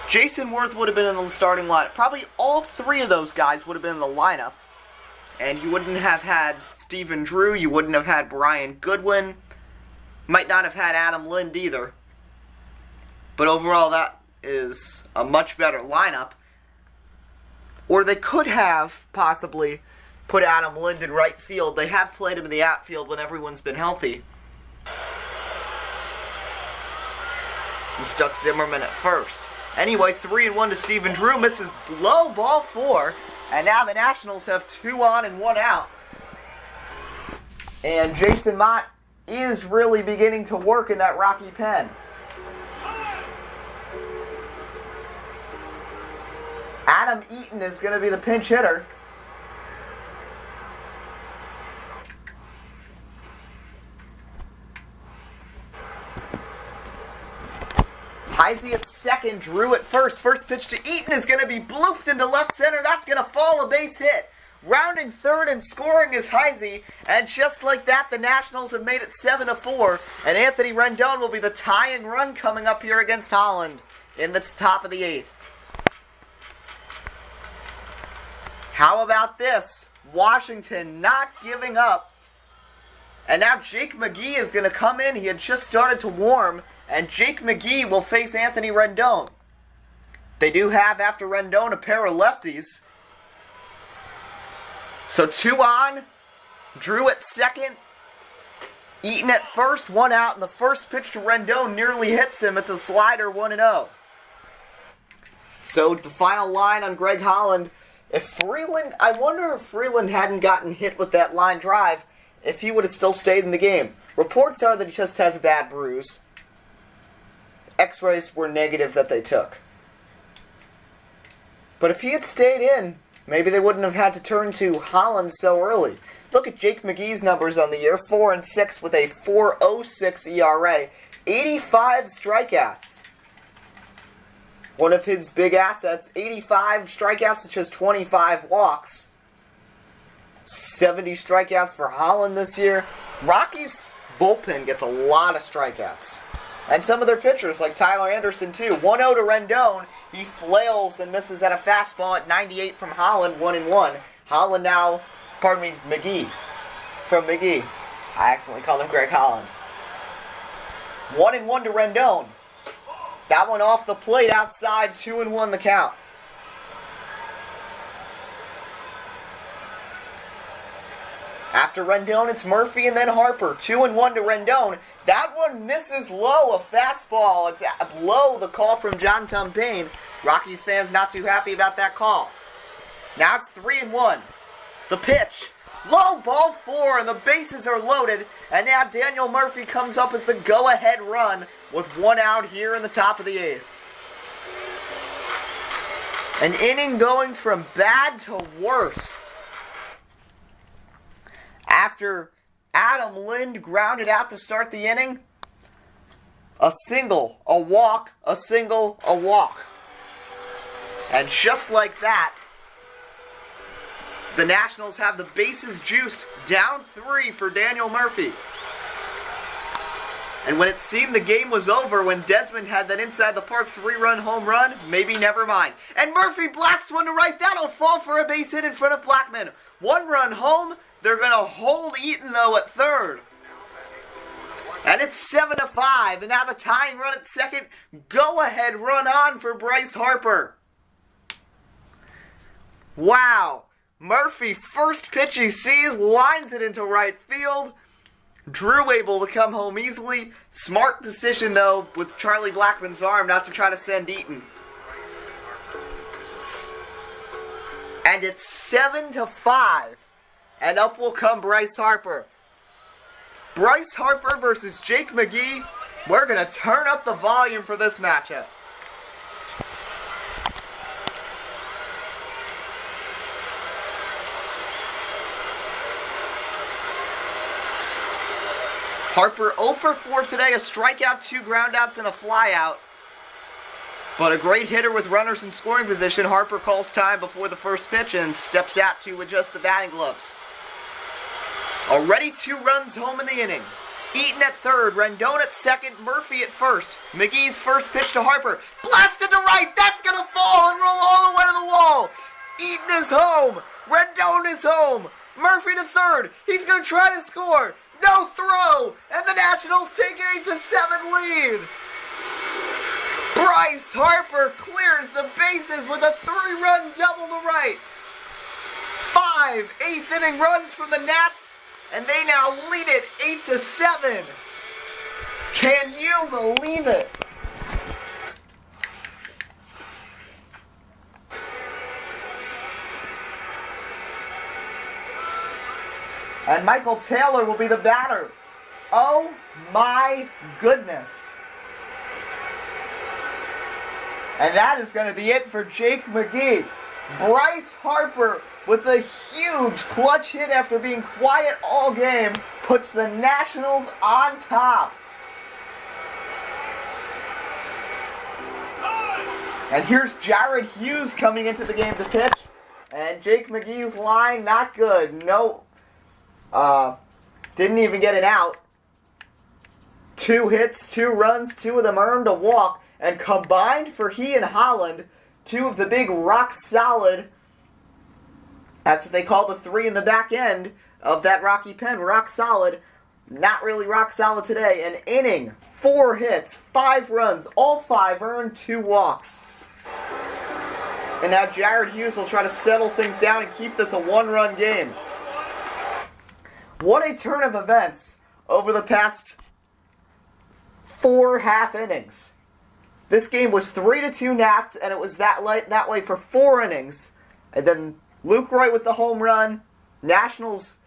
Jason Worth would have been in the starting lineup. Probably all 3 of those guys would have been in the lineup. And you wouldn't have had Stephen Drew. You wouldn't have had Brian Goodwin. Might not have had Adam Lind either. But overall, that is a much better lineup. Or they could have possibly put Adam Lind in right field. They have played him in the outfield when everyone's been healthy. And stuck Zimmerman at first. Anyway, 3-1 to Stephen Drew. Misses low, ball 4. And now the Nationals have 2 on and 1 out. And Jason Mott is really beginning to work in that Rocky pen. Adam Eaton is going to be the pinch hitter. Heisey at second, Drew at first. First pitch to Eaton is going to be blooped into left center. That's going to fall, a base hit. Rounding third and scoring is Heisey. And just like that, the Nationals have made it 7-4. And Anthony Rendon will be the tying run coming up here against Holland in the top of the 8th. How about this? Washington not giving up. And now Jake McGee is going to come in. He had just started to warm. And Jake McGee will face Anthony Rendon. They do have, after Rendon, a pair of lefties. So 2 on. Drew at second. Eaton at first. 1 out. And the first pitch to Rendon nearly hits him. It's a slider, 1-0. So the final line on Greg Holland. If Freeland, I wonder if Freeland hadn't gotten hit with that line drive, if he would have still stayed in the game. Reports are that he just has a bad bruise. X-rays were negative that they took. But if he had stayed in, maybe they wouldn't have had to turn to Holland so early. Look at Jake McGee's numbers on the year. 4-6 with a 4.06 ERA. 85 strikeouts. One of his big assets. 85 strikeouts to just 25 walks. 70 strikeouts for Holland this year. Rockies' bullpen gets a lot of strikeouts. And some of their pitchers, like Tyler Anderson, too. 1-0 to Rendon. He flails and misses at a fastball at 98 from Holland, 1-1. Holland now, McGee. From McGee. I accidentally called him Greg Holland. 1-1 to Rendon. That one off the plate outside, 2-1 the count. After Rendon, it's Murphy and then Harper. 2-1 to Rendon. That one misses low, a fastball. It's below the call from John Tumpane. Rockies fans not too happy about that call. Now it's 3-1. The pitch. Low, ball 4, and the bases are loaded. And now Daniel Murphy comes up as the go-ahead run with 1 out here in the top of the 8th. An inning going from bad to worse. After Adam Lind grounded out to start the inning, a single, a walk, a single, a walk. And just like that, the Nationals have the bases juiced, down 3 for Daniel Murphy. And when it seemed the game was over, when Desmond had that inside the park 3-run home run, maybe never mind. And Murphy blasts one to right. That'll fall for a base hit in front of Blackman. 1 run home. They're going to hold Eaton, though, at third. And it's 7-5. And now the tying run at second. Go-ahead run on for Bryce Harper. Wow. Murphy, first pitch he sees, lines it into right field. Drew able to come home easily. Smart decision, though, with Charlie Blackman's arm not to try to send Eaton. And it's 7-5. And up will come Bryce Harper. Bryce Harper versus Jake McGee. We're going to turn up the volume for this matchup. Harper 0 for 4 today, a strikeout, 2 groundouts, and a flyout. But a great hitter with runners in scoring position. Harper calls time before the first pitch and steps out to adjust the batting gloves. Already 2 runs home in the inning. Eaton at third, Rendon at second, Murphy at first. McGee's first pitch to Harper. Blasted to right, that's gonna fall and roll all the way to the wall. Eaton is home, Rendon is home. Murphy to third, he's gonna try to score. No throw, and the Nationals take an 8-7 lead. Bryce Harper clears the bases with a 3-run double to right. 5 eighth-inning runs from the Nats, and they now lead it 8-7. Can you believe it? And Michael Taylor will be the batter. Oh my goodness. And that is going to be it for Jake McGee. Bryce Harper, with a huge clutch hit after being quiet all game, puts the Nationals on top. And here's Jared Hughes coming into the game to pitch. And Jake McGee's line, not good. No, didn't even get it out. 2 hits, 2 runs, 2 of them earned a walk. And combined for he and Holland, 2 of the big rock-solid, that's what they call the 3 in the back end of that Rocky pen, rock-solid, not really rock-solid today. An inning, 4 hits, 5 runs, all 5 earned, 2 walks. And now Jared Hughes will try to settle things down and keep this a 1-run game. What a turn of events over the past 4 half innings. This game was 3-2 Nats, and it was that way for 4 innings. And then Lucroy with the home run. Nationals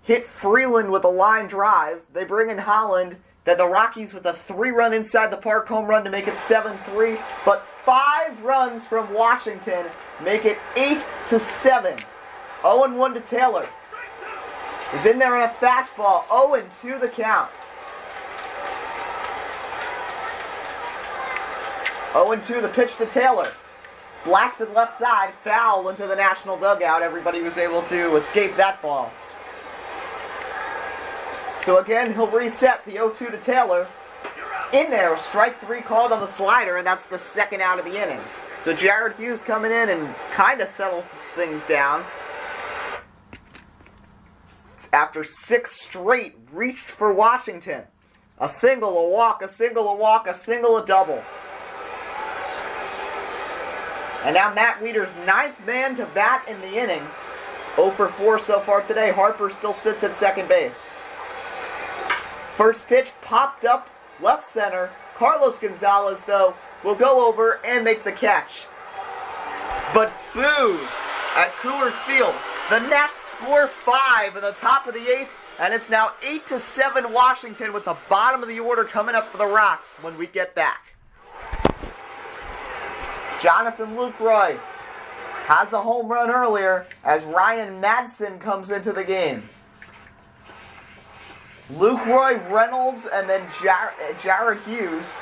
hit Freeland with a line drive. They bring in Holland. Then the Rockies with a 3-run inside the park home run to make it 7-3. But 5 runs from Washington make it 8-7. 0-1 to Taylor. He's in there on a fastball. 0-2 the count. 0-2 the pitch to Taylor. Blasted left side, foul into the National dugout. Everybody was able to escape that ball. So again, he'll reset the 0-2 to Taylor. In there, strike 3 called on the slider, and that's the 2nd out of the inning. So Jared Hughes coming in and kind of settles things down. After 6 straight, reached for Washington. A single, a walk, a single, a walk, a single, a double. And now Matt Wieters' 9th man to bat in the inning. 0 for 4 so far today. Harper still sits at second base. First pitch popped up left center. Carlos Gonzalez, though, will go over and make the catch. But boos at Coors Field. The Nats score 5 in the top of the 8th, and it's now 8-7 Washington with the bottom of the order coming up for the Rocks when we get back. Jonathan Lucroy has a home run earlier as Ryan Madsen comes into the game. Lucroy, Reynolds, and then Jared Hughes.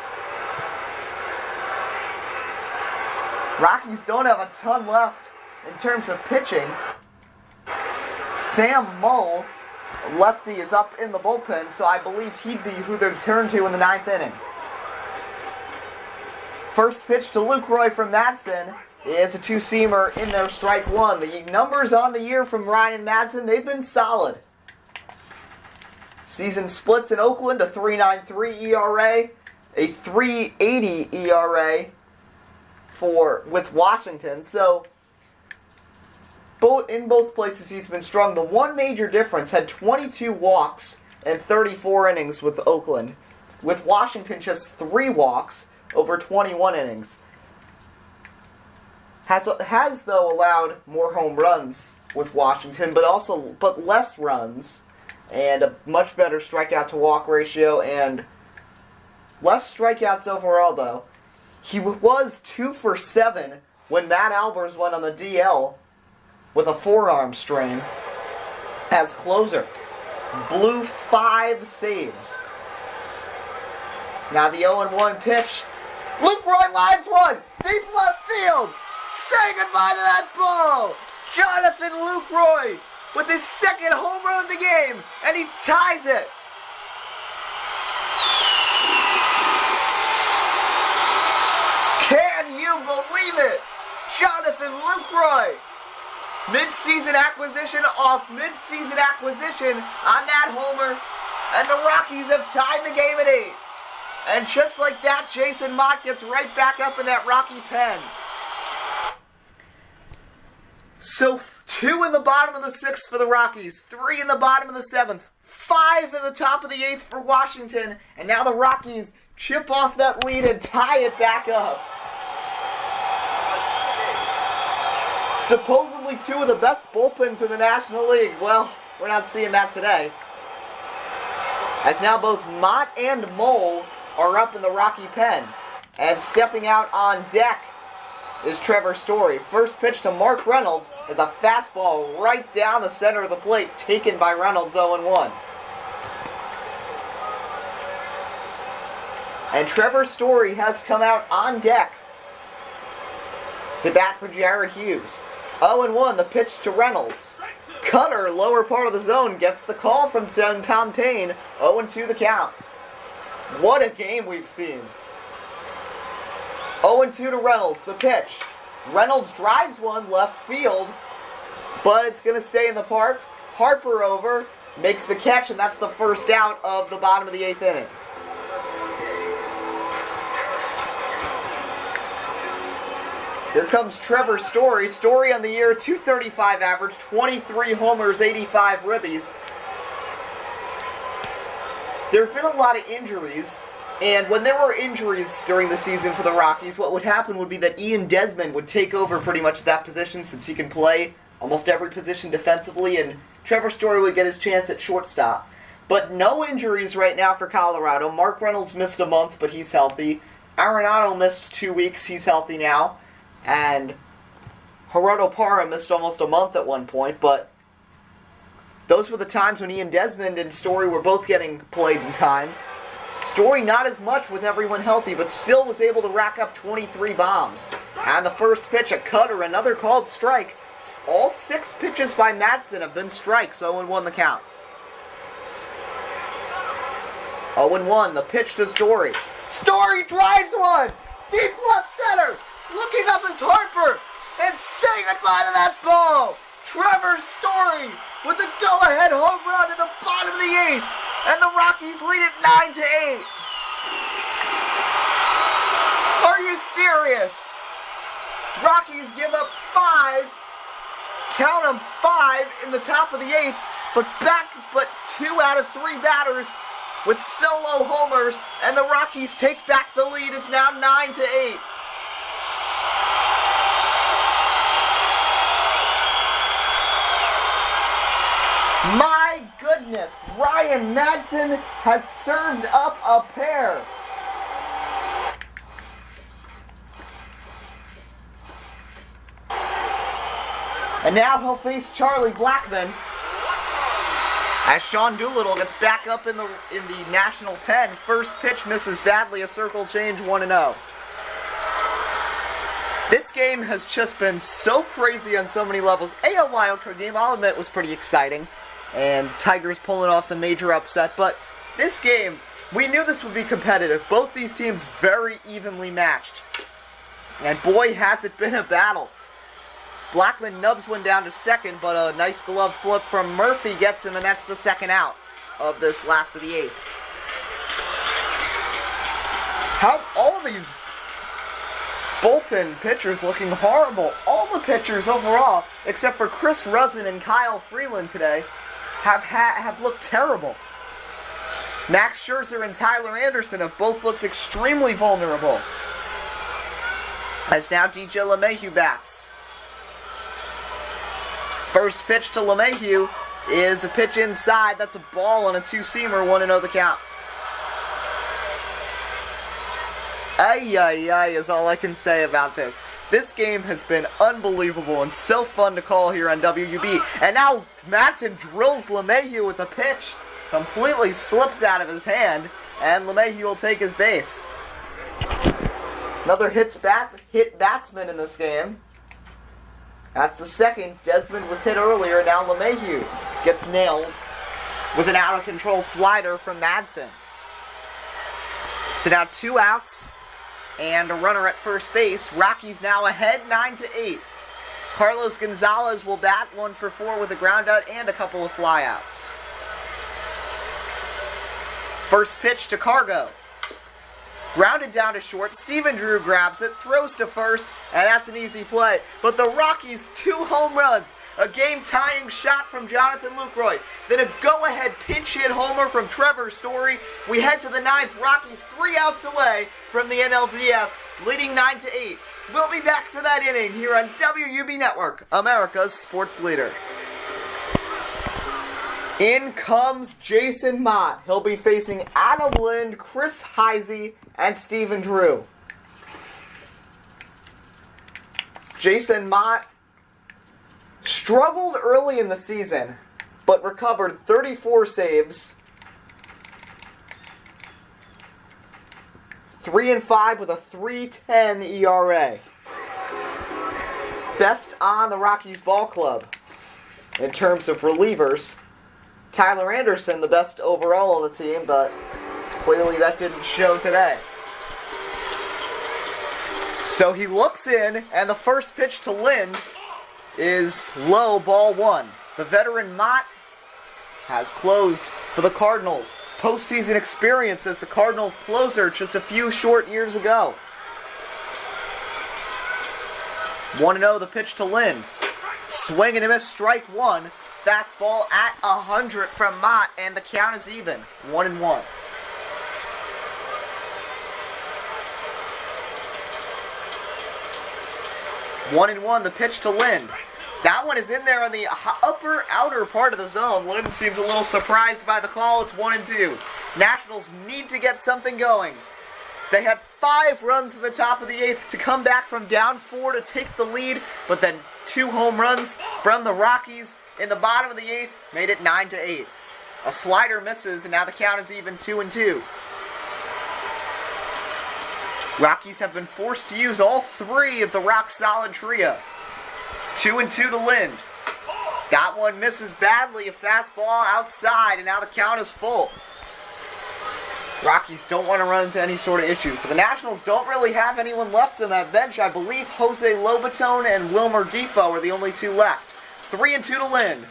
Rockies don't have a ton left in terms of pitching. Sam Mull, lefty, is up in the bullpen, so I believe he'd be who they turn to in the 9th inning. First pitch to Lucroy from Madsen is a 2-seamer in there, strike 1. The numbers on the year from Ryan Madsen, they've been solid. Season splits in Oakland, a 3.93 ERA, a 3.80 ERA with Washington. So in both places he's been strong. The one major difference, had 22 walks and 34 innings with Oakland. With Washington, just 3 walks over 21 innings. Has though allowed more home runs with Washington, but less runs and a much better strikeout to walk ratio and less strikeouts overall though. He was 2 for 7 when Matt Albers went on the DL with a forearm strain as closer. Blew 5 saves. Now the 0-1 pitch. Lucroy lines one, deep left field. Say goodbye to that ball. Jonathan Lucroy with his second home run of the game, and he ties it. Can you believe it? Jonathan Lucroy. Mid-season acquisition off mid-season acquisition on that homer, and the Rockies have tied the game at 8. And just like that, Jason Mott gets right back up in that Rocky pen. So 2 in the bottom of the 6th for the Rockies, 3 in the bottom of the 7th, 5 in the top of the 8th for Washington, and now the Rockies chip off that lead and tie it back up. Supposedly 2 of the best bullpens in the National League. Well, we're not seeing that today. As now both Mott and Mole are up in the Rocky pen. And stepping out on deck is Trevor Story. First pitch to Mark Reynolds is a fastball right down the center of the plate, taken by Reynolds 0-1. And Trevor Story has come out on deck to bat for Jared Hughes. 0-1, the pitch to Reynolds. Cutter, lower part of the zone, gets the call from Tom Payne. 0-2 the count. What a game we've seen. 0-2 to Reynolds, the pitch. Reynolds drives one left field, but it's going to stay in the park. Harper over, makes the catch, and that's the first out of the bottom of the 8th inning. Here comes Trevor Story. Story on the year, .235 average, 23 homers, 85 ribbies. There have been a lot of injuries, and when there were injuries during the season for the Rockies, what would happen would be that Ian Desmond would take over pretty much that position since he can play almost every position defensively, and Trevor Story would get his chance at shortstop. But no injuries right now for Colorado. Mark Reynolds missed a month, but he's healthy. Arenado missed 2 weeks, he's healthy now. And Gerardo Parra missed almost a month at one point, but those were the times when Ian Desmond and Story were both getting played in time. Story not as much with everyone healthy, but still was able to rack up 23 bombs. And the first pitch, a cutter, another called strike. All 6 pitches by Madsen have been strikes, 0-1 the count. 0-1, the pitch to Story. Story drives one! Deep left center! Looking up is Harper, and saying goodbye to that ball. Trevor Story with a go-ahead home run in the bottom of the 8th, and the Rockies lead it 9-8. Are you serious? Rockies give up 5, count them 5 in the top of the 8th, but 2 out of 3 batters with solo homers, and the Rockies take back the lead. It's now 9-8. My goodness, Ryan Madsen has served up a pair. And now he'll face Charlie Blackmon as Sean Doolittle gets back up in the national pen. First pitch misses badly, a circle change, 1-0. This game has just been so crazy on so many levels. AL wildcard game, I'll admit, was pretty exciting. And Tigers pulling off the major upset. But this game, we knew this would be competitive. Both these teams very evenly matched. And boy, has it been a battle. Blackmon nubs one down to second, but a nice glove flip from Murphy gets him, and that's the second out of this last of the 8th. How all these bullpen pitchers looking horrible. All the pitchers overall, except for Chris Rusin and Kyle Freeland today, have looked terrible. Max Scherzer and Tyler Anderson have both looked extremely vulnerable. As now DJ LeMahieu bats. First pitch to LeMahieu is a pitch inside. That's a ball on a 2-seamer, 1-0 the count. Ay is all I can say about this. This game has been unbelievable and so fun to call here on WUB. And now Madsen drills LeMahieu with a pitch. Completely slips out of his hand, and LeMahieu will take his base. Another hit batsman in this game. That's the second. Desmond was hit earlier. Now LeMahieu gets nailed with an out-of-control slider from Madsen. So now 2 outs and a runner at first base. Rockies now ahead 9-8. Carlos Gonzalez will bat 1 for 4 with a groundout and a couple of flyouts. First pitch to Cargo. Grounded down to short. Stephen Drew grabs it, throws to first, and that's an easy play. But the Rockies, 2 home runs, a game-tying shot from Jonathan Lucroy, then a go-ahead pinch hit homer from Trevor Story. We head to the 9th. Rockies 3 outs away from the NLDS, leading 9-8. We'll be back for that inning here on WUB Network, America's sports leader. In comes Jason Mott. He'll be facing Adam Lind, Chris Heisey, and Stephen Drew. Jason Mott struggled early in the season, but recovered 34 saves, 3-5 with a 3.10 ERA. Best on the Rockies ball club in terms of relievers. Tyler Anderson, the best overall on the team, but clearly that didn't show today. So he looks in, and the first pitch to Lind is low, ball 1. The veteran Mott has closed for the Cardinals. Postseason experience as the Cardinals closer just a few short years ago. 1-0 the pitch to Lind. Swing and a miss, strike 1. Fastball at 100 from Mott, and the count is even. 1-1. One and one, the pitch to Lind. That one is in there on the upper outer part of the zone. Lind seems a little surprised by the call. It's 1-2. Nationals need to get something going. They had 5 runs at the top of the 8th to come back from down 4 to take the lead, but then 2 home runs from the Rockies in the bottom of the 8th made it 9-8. A slider misses, and now the count is even 2-2. Rockies have been forced to use all 3 of the rock-solid trio. 2-2 to Lind. That one misses badly, a fastball outside, and now the count is full. Rockies don't want to run into any sort of issues, but the Nationals don't really have anyone left on that bench. I believe Jose Lobaton and Wilmer Defoe are the only 2 left. 3-2 to Lind.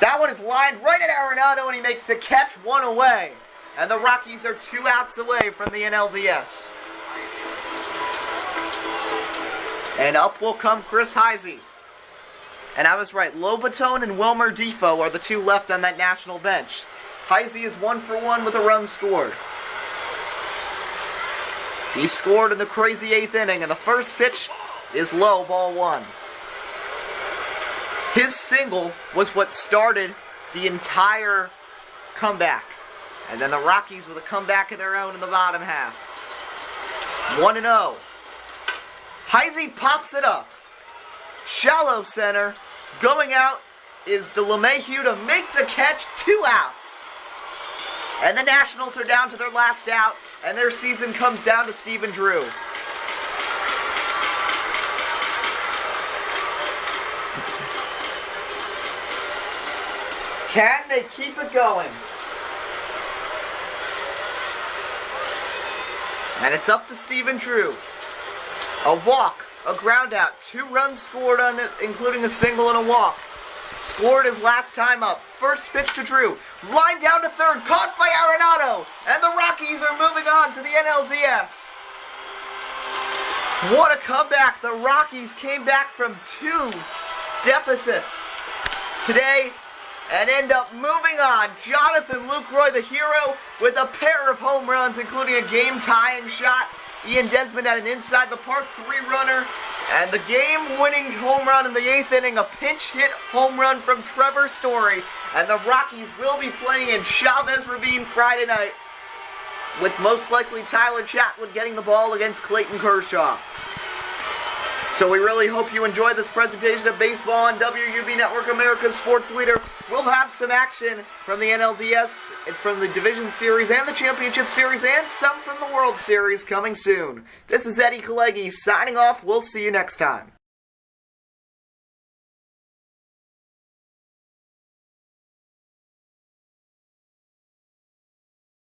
That one is lined right at Arenado, and he makes the catch, 1 away. And the Rockies are 2 outs away from the NLDS. And up will come Chris Heisey. And I was right, Lobaton and Wilmer Defoe are the 2 left on that National bench. Heisey is 1 for 1 with a run scored. He scored in the crazy 8th inning, and the first pitch is low, ball 1. His single was what started the entire comeback. And then the Rockies with a comeback of their own in the bottom half. 1-0. Heisey pops it up. Shallow center. Going out is LeMahieu to make the catch. 2 outs. And the Nationals are down to their last out, and their season comes down to Stephen Drew. Can they keep it going? And it's up to Stephen Drew. A walk, a ground out, 2 runs scored on it, including a single and a walk. Scored his last time up. First pitch to Drew. Line down to third, caught by Arenado. And the Rockies are moving on to the NLDS. What a comeback. The Rockies came back from 2 deficits today and end up moving on. Jonathan Lucroy, the hero, with a pair of home runs, including a game-tying shot. Ian Desmond had an inside-the-park 3-runner, and the game-winning home run in the 8th inning, a pinch-hit home run from Trevor Story. And the Rockies will be playing in Chavez Ravine Friday night, with most likely Tyler Chatwood getting the ball against Clayton Kershaw. So we really hope you enjoyed this presentation of baseball on WUB Network, America's sports leader. We'll have some action from the NLDS, from the Division Series and the Championship Series, and some from the World Series coming soon. This is Eddie Kalegi signing off. We'll see you next time.